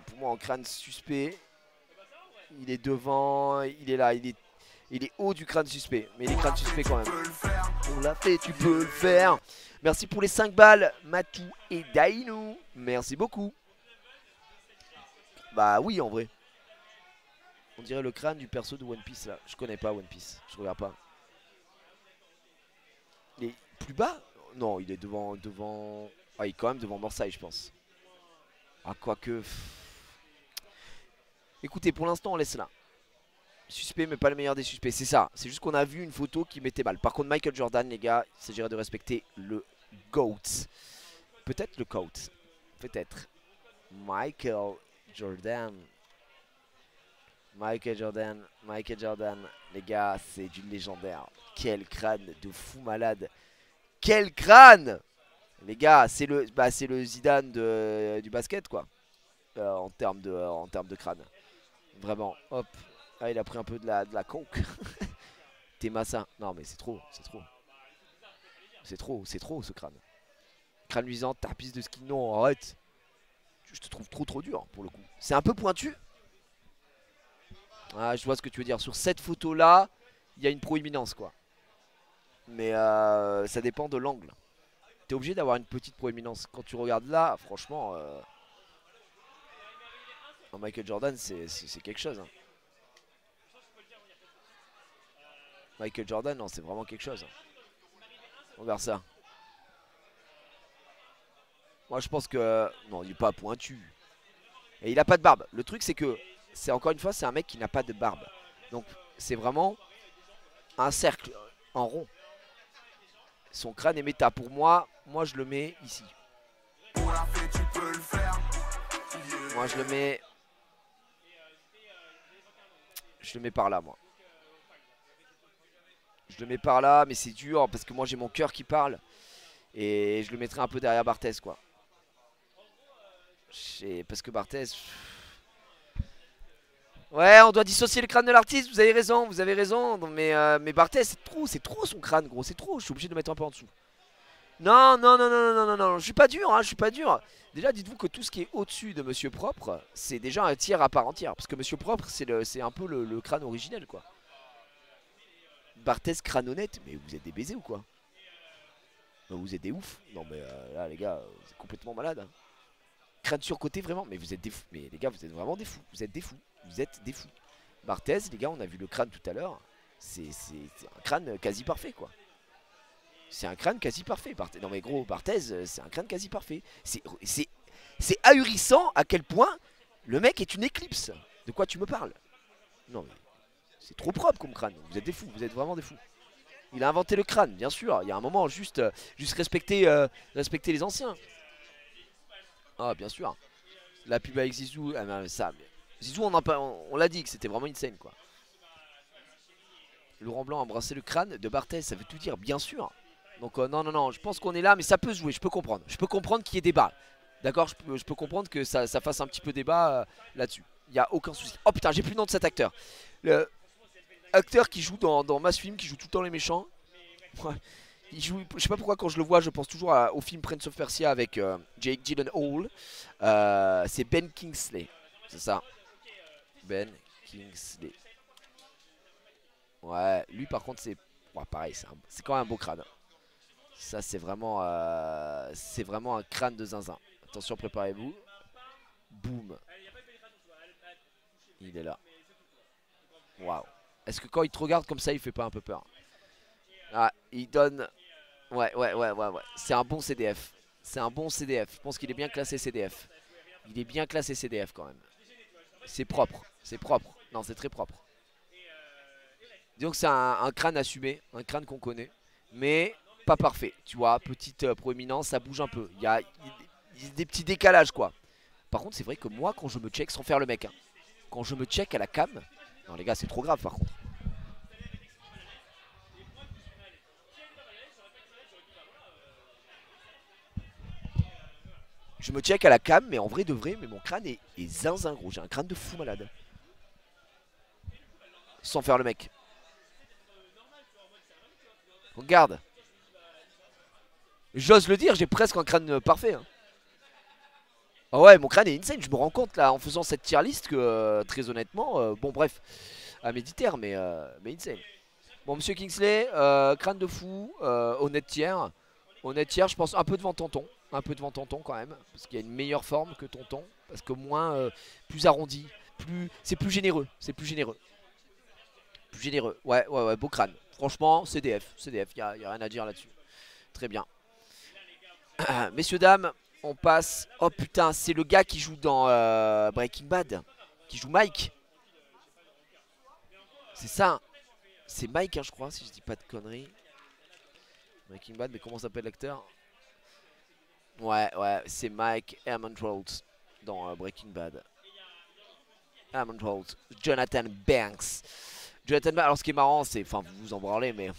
pour moi, en crâne suspect. Il est devant. Il est là. Il est haut du crâne suspect. Mais il est crâne suspect quand même. On l'a fait, tu peux le faire. Merci pour les 5 balles, Matou et Dainu. Merci beaucoup. Bah oui, en vrai. On dirait le crâne du perso de One Piece là. Je connais pas One Piece, je regarde pas. Il est plus bas? Non, il est devant. Ah, il est quand même devant Morsay, je pense. Ah, quoique. Écoutez, pour l'instant, on laisse là. Suspect, mais pas le meilleur des suspects. C'est ça. C'est juste qu'on a vu une photo qui mettait mal. Par contre, Michael Jordan, les gars, il s'agirait de respecter le GOAT. Peut-être le GOAT. peut-être. Michael Jordan. Michael Jordan. Michael Jordan. Les gars, c'est du légendaire. Quel crâne de fou malade. Quel crâne! Les gars, c'est le Zidane du basket, quoi. En termes de crâne. Vraiment, hop. Ah, il a pris un peu de la coke. T'es massa. Non, mais c'est trop, c'est trop. C'est trop ce crâne. Crâne luisant, tarpiste de ski. Non, arrête. Je te trouve trop dur pour le coup. C'est un peu pointu. Ah, je vois ce que tu veux dire. Sur cette photo là, il y a une proéminence quoi. Mais ça dépend de l'angle. T'es obligé d'avoir une petite proéminence. Quand tu regardes là, franchement, Michael Jordan c'est quelque chose. Hein. Michael Jordan, non, c'est vraiment quelque chose. Regarde ça. Moi je pense que... Non, il est pas pointu. Et il a pas de barbe. Le truc c'est que, c'est encore une fois, c'est un mec qui n'a pas de barbe. Donc c'est vraiment un cercle en rond. Son crâne est méta. Pour moi, je le mets ici. Moi je le mets... Je le mets par là moi. Je le mets par là mais c'est dur parce que moi j'ai mon cœur qui parle. Et je le mettrai un peu derrière Barthez quoi. Parce que Barthez... Ouais, on doit dissocier le crâne de l'artiste, vous avez raison, mais Barthez c'est trop son crâne gros, c'est trop, je suis obligé de le mettre un peu en dessous. Non, je suis pas dur, je suis pas dur. Déjà dites-vous que tout ce qui est au-dessus de Monsieur Propre, c'est déjà un tiers à part entière. Parce que Monsieur Propre, c'est un peu le crâne originel quoi. Barthez crâne honnête, mais vous êtes des baisers ou quoi? Vous êtes des oufs. Non mais là les gars, c'est complètement malade. Hein. Crâne surcoté vraiment, mais vous êtes des fous. Mais les gars, vous êtes vraiment des fous. Vous êtes des fous. Vous êtes des fous. Barthez, les gars, on a vu le crâne tout à l'heure. C'est un crâne quasi parfait quoi. C'est un crâne quasi parfait. Non mais gros, Barthez, c'est un crâne quasi parfait. C'est ahurissant à quel point le mec est une éclipse. De quoi tu me parles? Non mais c'est trop propre comme crâne. Vous êtes des fous, vous êtes vraiment des fous. Il a inventé le crâne, bien sûr. Il y a un moment, juste respecter les anciens. Ah, bien sûr. La pub avec Zizou, ah, non, ça. Zizou, on l'a dit que c'était vraiment insane quoi. Laurent Blanc a embrassé le crâne de Barthez, ça veut tout dire, bien sûr. Donc non, je pense qu'on est là, mais ça peut se jouer, je peux comprendre. Je peux comprendre qu'il y ait débat. D'accord, je peux comprendre que ça fasse un petit peu débat là-dessus. Il n'y a aucun souci. Oh putain, j'ai plus le nom de cet acteur. Le acteur qui joue dans Mass Film, qui joue tout le temps les méchants. Ouais. Il joue, je sais pas pourquoi quand je le vois, je pense toujours au film Prince of Persia avec Jake Gyllenhaal. C'est Ben Kingsley, c'est ça. Ben Kingsley. Ouais, lui par contre c'est... Ouais, pareil, c'est quand même un beau crâne. Ça c'est vraiment un crâne de zinzin. Attention, préparez-vous. Boum. Il est là. Waouh. Est-ce que quand il te regarde comme ça, il fait pas un peu peur? Ah, il donne... Ouais. C'est un bon CDF. C'est un bon CDF. Je pense qu'il est bien classé CDF. Il est bien classé CDF quand même. C'est propre. C'est propre. Non, c'est très propre. Disons que c'est un crâne assumé. Un crâne qu'on connaît. Mais pas parfait. Tu vois, petite proéminence, ça bouge un peu. Il y a des petits décalages quoi. Par contre, c'est vrai que moi, quand je me check, sans faire le mec, hein, quand je me check à la cam... Non les gars, c'est trop grave par contre. Je me check à la cam, mais en vrai de vrai, mais mon crâne est zinzin gros. J'ai un crâne de fou malade. Sans faire le mec. Regarde. J'ose le dire, j'ai presque un crâne parfait. Hein. Ah ouais, mon crâne est insane. Je me rends compte là en faisant cette tier list que très honnêtement, bon bref, à méditer, mais insane. Bon, Monsieur Kingsley, crâne de fou, honnête tiers. Honnête tiers, je pense un peu devant Tonton. Un peu devant Tonton quand même. Parce qu'il y a une meilleure forme que Tonton. Parce que moins, plus arrondi. C'est plus généreux. C'est plus généreux. Plus généreux. Ouais, beau crâne. Franchement, CDF. CDF, y a rien à dire là-dessus. Très bien. Messieurs, dames, on passe. Oh putain, c'est le gars qui joue dans Breaking Bad. Qui joue Mike. C'est ça. C'est Mike, hein, je crois, si je dis pas de conneries. Breaking Bad, mais comment s'appelle l'acteur? Ouais, ouais, c'est Mike Ehrmantraut dans Breaking Bad. Ehrmantraut, Jonathan Banks. Jonathan Banks, alors ce qui est marrant, c'est, enfin vous vous en branlez, mais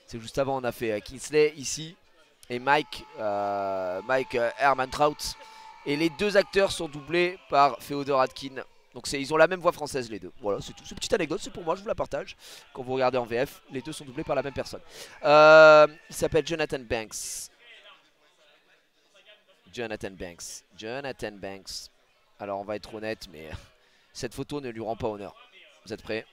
c'est juste avant on a fait Kingsley ici et Mike Ehrmantraut. Et les deux acteurs sont doublés par Féodor Atkin. Donc ils ont la même voix française les deux. Voilà, c'est tout. C'est une petite anecdote, c'est pour moi, je vous la partage. Quand vous regardez en VF, les deux sont doublés par la même personne. Il s'appelle Jonathan Banks. Jonathan Banks. Jonathan Banks. Alors on va être honnête, mais cette photo ne lui rend pas honneur. Vous êtes prêts?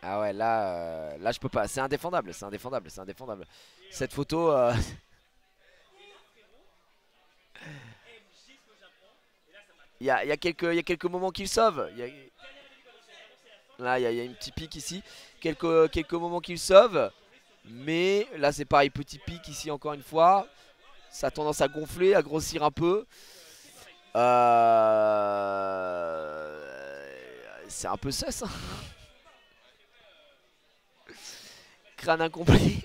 Ah ouais, là je peux pas. C'est indéfendable, c'est indéfendable, c'est indéfendable. Cette photo... il y a quelques moments qu'il sauve. Là, il y a une petite pique ici. Quelques moments qu'il sauve. Mais là, c'est pareil, petit pic ici encore une fois. Ça a tendance à gonfler, à grossir un peu. C'est un peu sus. Hein. Crâne incomplet.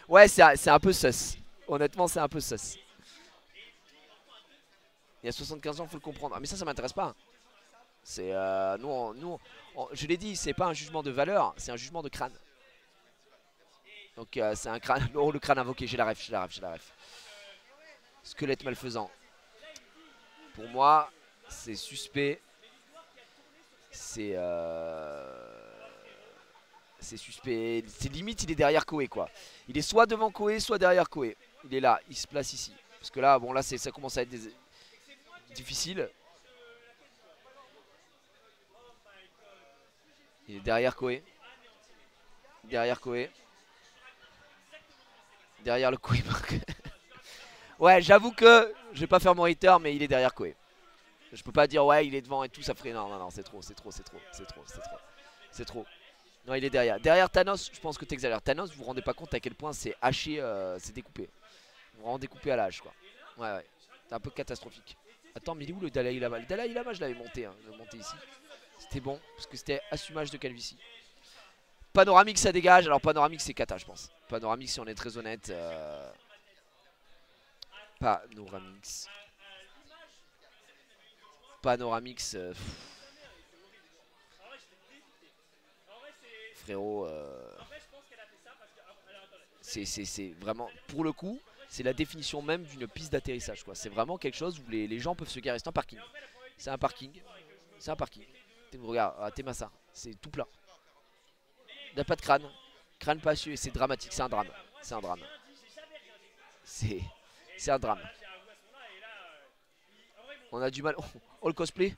Ouais, c'est un peu sus. Honnêtement, c'est un peu sus. Il y a 75 ans, faut le comprendre. Ah, mais ça m'intéresse pas. C'est je l'ai dit, c'est pas un jugement de valeur, c'est un jugement de crâne. Donc c'est un crâne. Oh, le crâne invoqué, j'ai la ref, j'ai la ref, j'ai la ref. Squelette malfaisant. Pour moi, c'est suspect. C'est suspect. C'est limite, il est derrière Koé quoi. Il est soit devant Koé, soit derrière Koé. Il est là, il se place ici. Parce que là, bon, là, ça commence à être difficile. Il est derrière Koé. Derrière Koé. Derrière le Koé. Ouais, j'avoue que je vais pas faire mon hater, mais il est derrière Koé. Je peux pas dire ouais, il est devant et tout, ça ferait. Non, non, non, c'est trop, c'est trop, c'est trop, c'est trop, c'est trop. C'est trop. Non, il est derrière. Derrière Thanos, je pense que t'exagères. Thanos, vous vous rendez pas compte à quel point c'est haché, c'est découpé. Vraiment découpé à la hache, quoi. Ouais, ouais. C'est un peu catastrophique. Attends, mais il est où le Dalai Lama? Le Dalai Lama, je l'avais monté, hein. Je l'avais monté ici. C'était bon, parce que c'était assumage de calvitie. Panoramique, ça dégage. Alors, panoramique, c'est cata, je pense. Panoramique, si on est très honnête. Panoramix. Panoramix. Frérot. C'est vraiment. Pour le coup, c'est la définition même d'une piste d'atterrissage, quoi. C'est vraiment quelque chose où les gens peuvent se garer. C'est un parking. C'est un parking. C'est un parking. Regarde, ah, Temassa. C'est tout plat. Il n'y a pas de crâne. Crâne pas su. C'est dramatique. C'est un drame. C'est un drame. C'est un drame. On a du mal. Oh, le cosplay.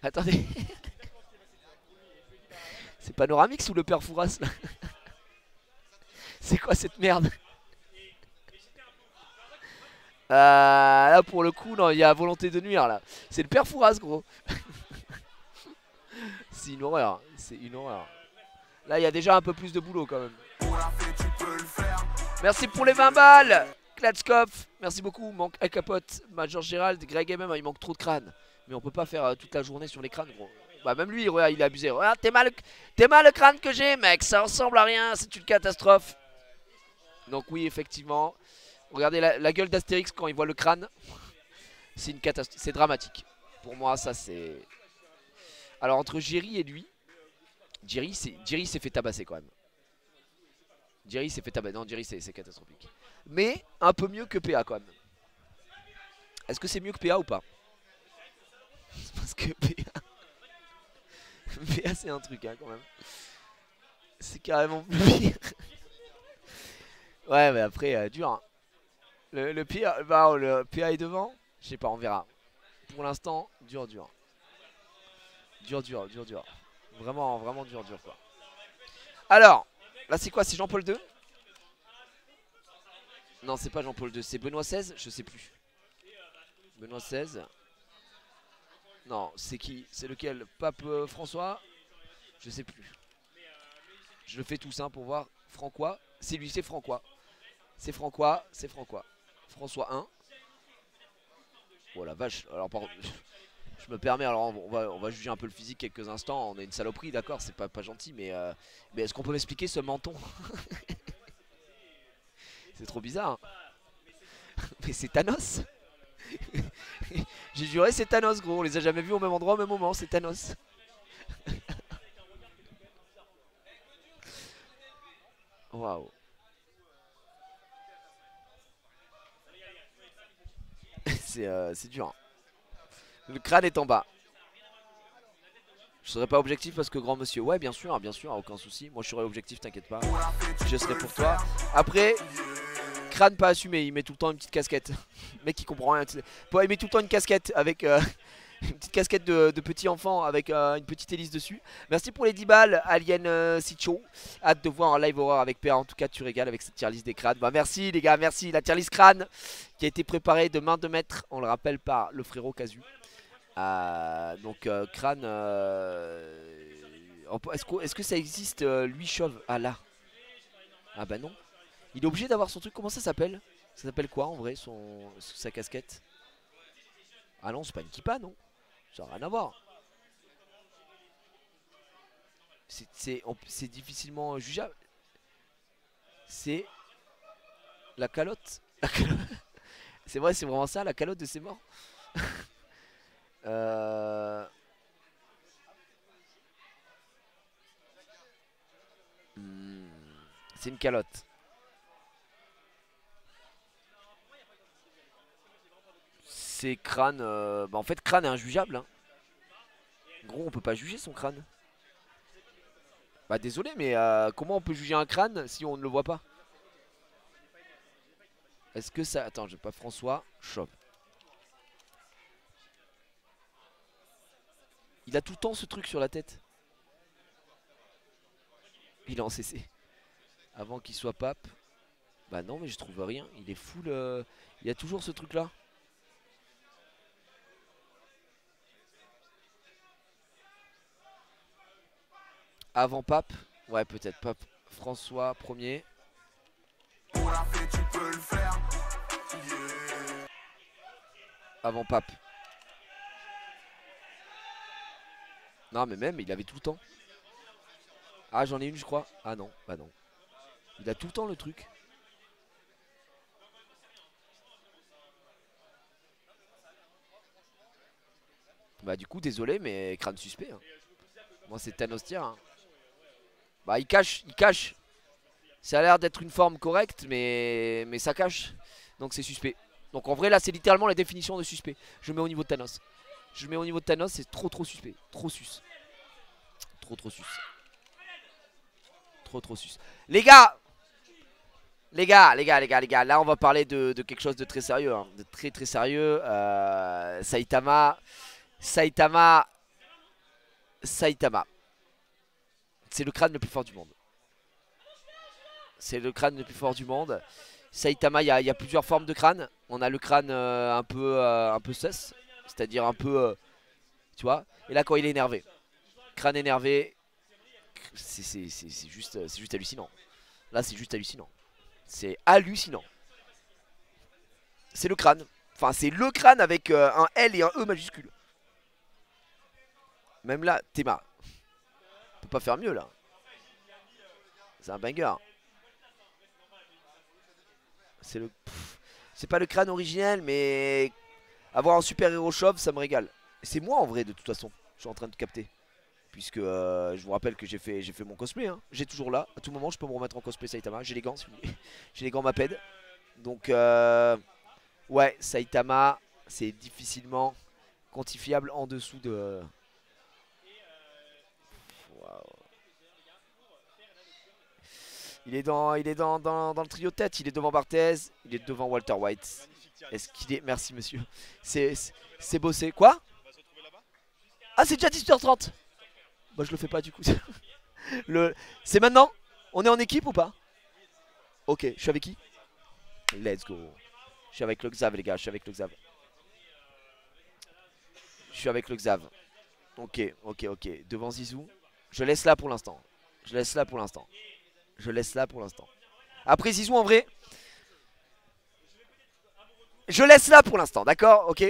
Attendez. C'est Panoramix ou le père Fouras là? C'est quoi cette merde? Là pour le coup non, il y a volonté de nuire là. C'est le père Fouras gros. C'est une horreur. C'est une horreur. Là il y a déjà un peu plus de boulot quand même. Merci pour les 20 balles Klatskopf, merci beaucoup. Manque Al Capote, Major Gérald, Greg MM, il manque trop de crânes. Mais on peut pas faire toute la journée sur les crânes gros. Bah même lui regarde, il est abusé. Regarde, t'es mal le crâne que j'ai mec, ça ressemble à rien, c'est une catastrophe. Donc oui effectivement. Regardez la gueule d'Astérix quand il voit le crâne. C'est une catastrophe, c'est dramatique. Pour moi ça c'est... Alors entre Jerry et lui, Jerry s'est fait tabasser quand même. Jerry s'est fait tabasser, non Jerry c'est catastrophique. Mais un peu mieux que PA quand même. Est-ce que c'est mieux que PA ou pas? Parce que PA... PA c'est un truc hein, quand même. C'est carrément plus pire. Ouais mais après dur hein. Le pire, bah, le PA est devant. Je sais pas, on verra. Pour l'instant, dur. Dur. Vraiment, vraiment dur quoi. Alors, là c'est quoi? C'est Jean-Paul II? Non, c'est pas Jean-Paul II, c'est Benoît XVI? Je sais plus. Benoît XVI. Non, c'est qui? C'est lequel? Pape François? Je sais plus. Je le fais tous hein, pour voir. Francois? C'est lui, c'est Francois. C'est Francois. François 1. Oh la vache. Alors par contre, Je me permets, alors on va juger un peu le physique quelques instants. On est une saloperie, d'accord, c'est pas gentil, mais est-ce qu'on peut m'expliquer ce menton? C'est trop bizarre, hein. Mais c'est Thanos. J'ai juré c'est Thanos, gros, on les a jamais vus au même endroit au même moment, c'est Thanos. Waouh. C'est dur, hein. Le crâne est en bas. Je serai pas objectif parce que grand monsieur. Ouais, bien sûr, aucun souci. Moi je serai objectif, t'inquiète pas. Je serai pour toi. Après, crâne pas assumé, il met tout le temps une petite casquette. Mec il comprend rien. Il met tout le temps une casquette avec une petite casquette de petit enfant avec une petite hélice dessus. Merci pour les 10 balles, Alien Sicho. Hâte de voir un live horror avec PA. En tout cas, tu régales avec cette tier list des crânes. Bah merci les gars, merci. La tier list crâne qui a été préparée de main de maître, on le rappelle, par le frérot Casu. Donc crâne est-ce que ça existe lui chauve? Ah là. Ah bah non. Il est obligé d'avoir son truc. Comment ça s'appelle? Ça s'appelle quoi en vrai sa casquette? Ah non c'est pas une kippa non. Ça n'a rien à voir. C'est difficilement jugeable. C'est la calotte. C'est vrai c'est vraiment ça la calotte de ses morts. C'est une calotte. C'est crâne. Bah en fait crâne est injugeable hein. Gros on peut pas juger son crâne. Bah désolé mais comment on peut juger un crâne si on ne le voit pas? Est-ce que ça... Attends j'ai pas François. Chauve. Il a tout le temps ce truc sur la tête. Il est en CC. Avant qu'il soit pape. Bah non mais je trouve rien. Il est full... Il y a toujours ce truc là. Avant pape. Ouais peut-être pape François 1er. Avant pape. Non mais même il avait tout le temps. Ah j'en ai une je crois. Ah non bah non. Il a tout le temps le truc. Bah du coup désolé mais crâne suspect hein. Moi c'est Thanos tier hein. Bah il cache. Ça a l'air d'être une forme correcte mais ça cache. Donc c'est suspect. Donc en vrai là c'est littéralement la définition de suspect. Je mets au niveau de Thanos. Je mets au niveau de Thanos, c'est trop suspect. Trop sus. Trop sus. Trop sus. Les gars, là on va parler de quelque chose de très sérieux hein. De très sérieux. Saitama. C'est le crâne le plus fort du monde. C'est le crâne le plus fort du monde. Saitama, il y a plusieurs formes de crâne. On a le crâne un peu sus, c'est-à-dire un peu, tu vois. Et là quand il est énervé, crâne énervé, c'est juste hallucinant. Là c'est juste hallucinant. C'est hallucinant. C'est le crâne. Enfin c'est le crâne avec un L et un E majuscule. Même là, Théma. On peut pas faire mieux là. C'est un banger. C'est pas le crâne originel mais avoir un super héros chauve ça me régale. C'est moi en vrai de toute façon. Je suis en train de capter. Puisque je vous rappelle que j'ai fait mon cosplay hein. J'ai toujours là. À tout moment je peux me remettre en cosplay Saitama. J'ai les gants si vous voulez. J'ai les gants Maped. Donc ouais Saitama c'est difficilement quantifiable en dessous de... Wow. Il est dans le trio de tête. Il est devant Barthez. Il est devant Walter White. Est-ce qu'il est... Merci monsieur. C'est bossé. Quoi? Ah c'est déjà 18h30. Bah je le fais pas du coup. C'est maintenant? On est en équipe ou pas? Ok, je suis avec qui? Let's go. Je suis avec le Xav les gars, je suis avec le Xav. Je suis avec le Xav. Ok. Devant Zizou. Je laisse là pour l'instant. Je laisse là pour l'instant. Après Zizou en vrai. Je laisse là pour l'instant, d'accord? Ok.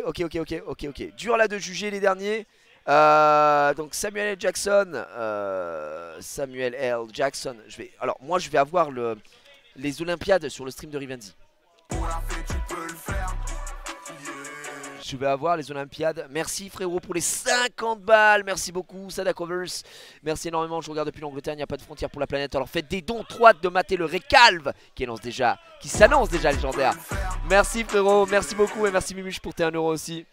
Dur là de juger les derniers. Donc Samuel L. Jackson. Samuel L. Jackson. Alors, moi, je vais avoir les Olympiades sur le stream de Rivenzi. Je vais avoir les Olympiades. Merci frérot pour les 50 balles. Merci beaucoup Sada Covers. Merci énormément. Je regarde depuis l'Angleterre. Il n'y a pas de frontière pour la planète. Alors faites des dons. 3 de mater le Récalve qui s'annonce déjà légendaire. Merci frérot. Merci beaucoup. Et merci Mimuche pour tes 1€ aussi.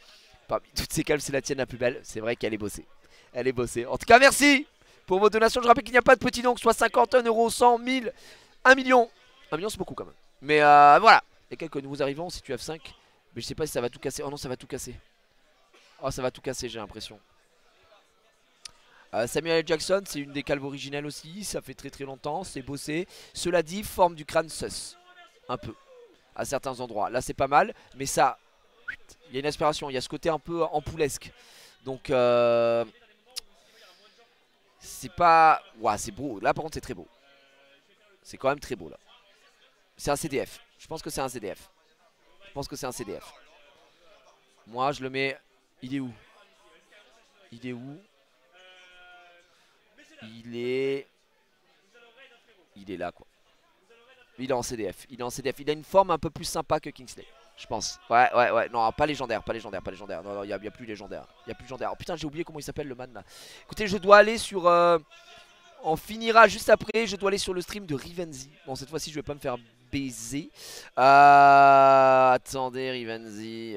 Parmi toutes ces calves, c'est la tienne la plus belle. C'est vrai qu'elle est bossée. Elle est bossée. En tout cas, merci pour vos donations. Je rappelle qu'il n'y a pas de petit don. Soit 50, 1 euro, 100, 1000, 1 million. 1 million, c'est beaucoup quand même. Mais voilà. Il y a quelques nouveaux arrivants. Si tu as 5. Mais je sais pas si ça va tout casser. Oh non, ça va tout casser. Oh, ça va tout casser, j'ai l'impression. Samuel L. Jackson, c'est une des calves originelles aussi. Ça fait très très longtemps. C'est bossé. Cela dit, forme du crâne sus. Un peu. À certains endroits. Là, c'est pas mal. Mais ça. Il y a une aspiration. Il y a ce côté un peu ampoulesque. Donc, c'est pas. Ouah, c'est beau. Là, par contre, c'est très beau. C'est quand même très beau là. C'est un CDF. Je pense que c'est un CDF. Je pense que c'est un CDF. Moi je le mets. Il est où? Il est où? Il est là quoi. Il est en CDF. Il est en CDF. Il a une forme un peu plus sympa que Kingsley. Je pense. Ouais. Non, pas légendaire. Non, il n'y a plus légendaire. Il n'y a plus légendaire. Oh putain, j'ai oublié comment il s'appelle le man là. Écoutez, je dois aller sur. On finira juste après. Je dois aller sur le stream de Rivenzi. Bon, cette fois-ci, je vais pas me faire baiser. Attendez, Rivenzi.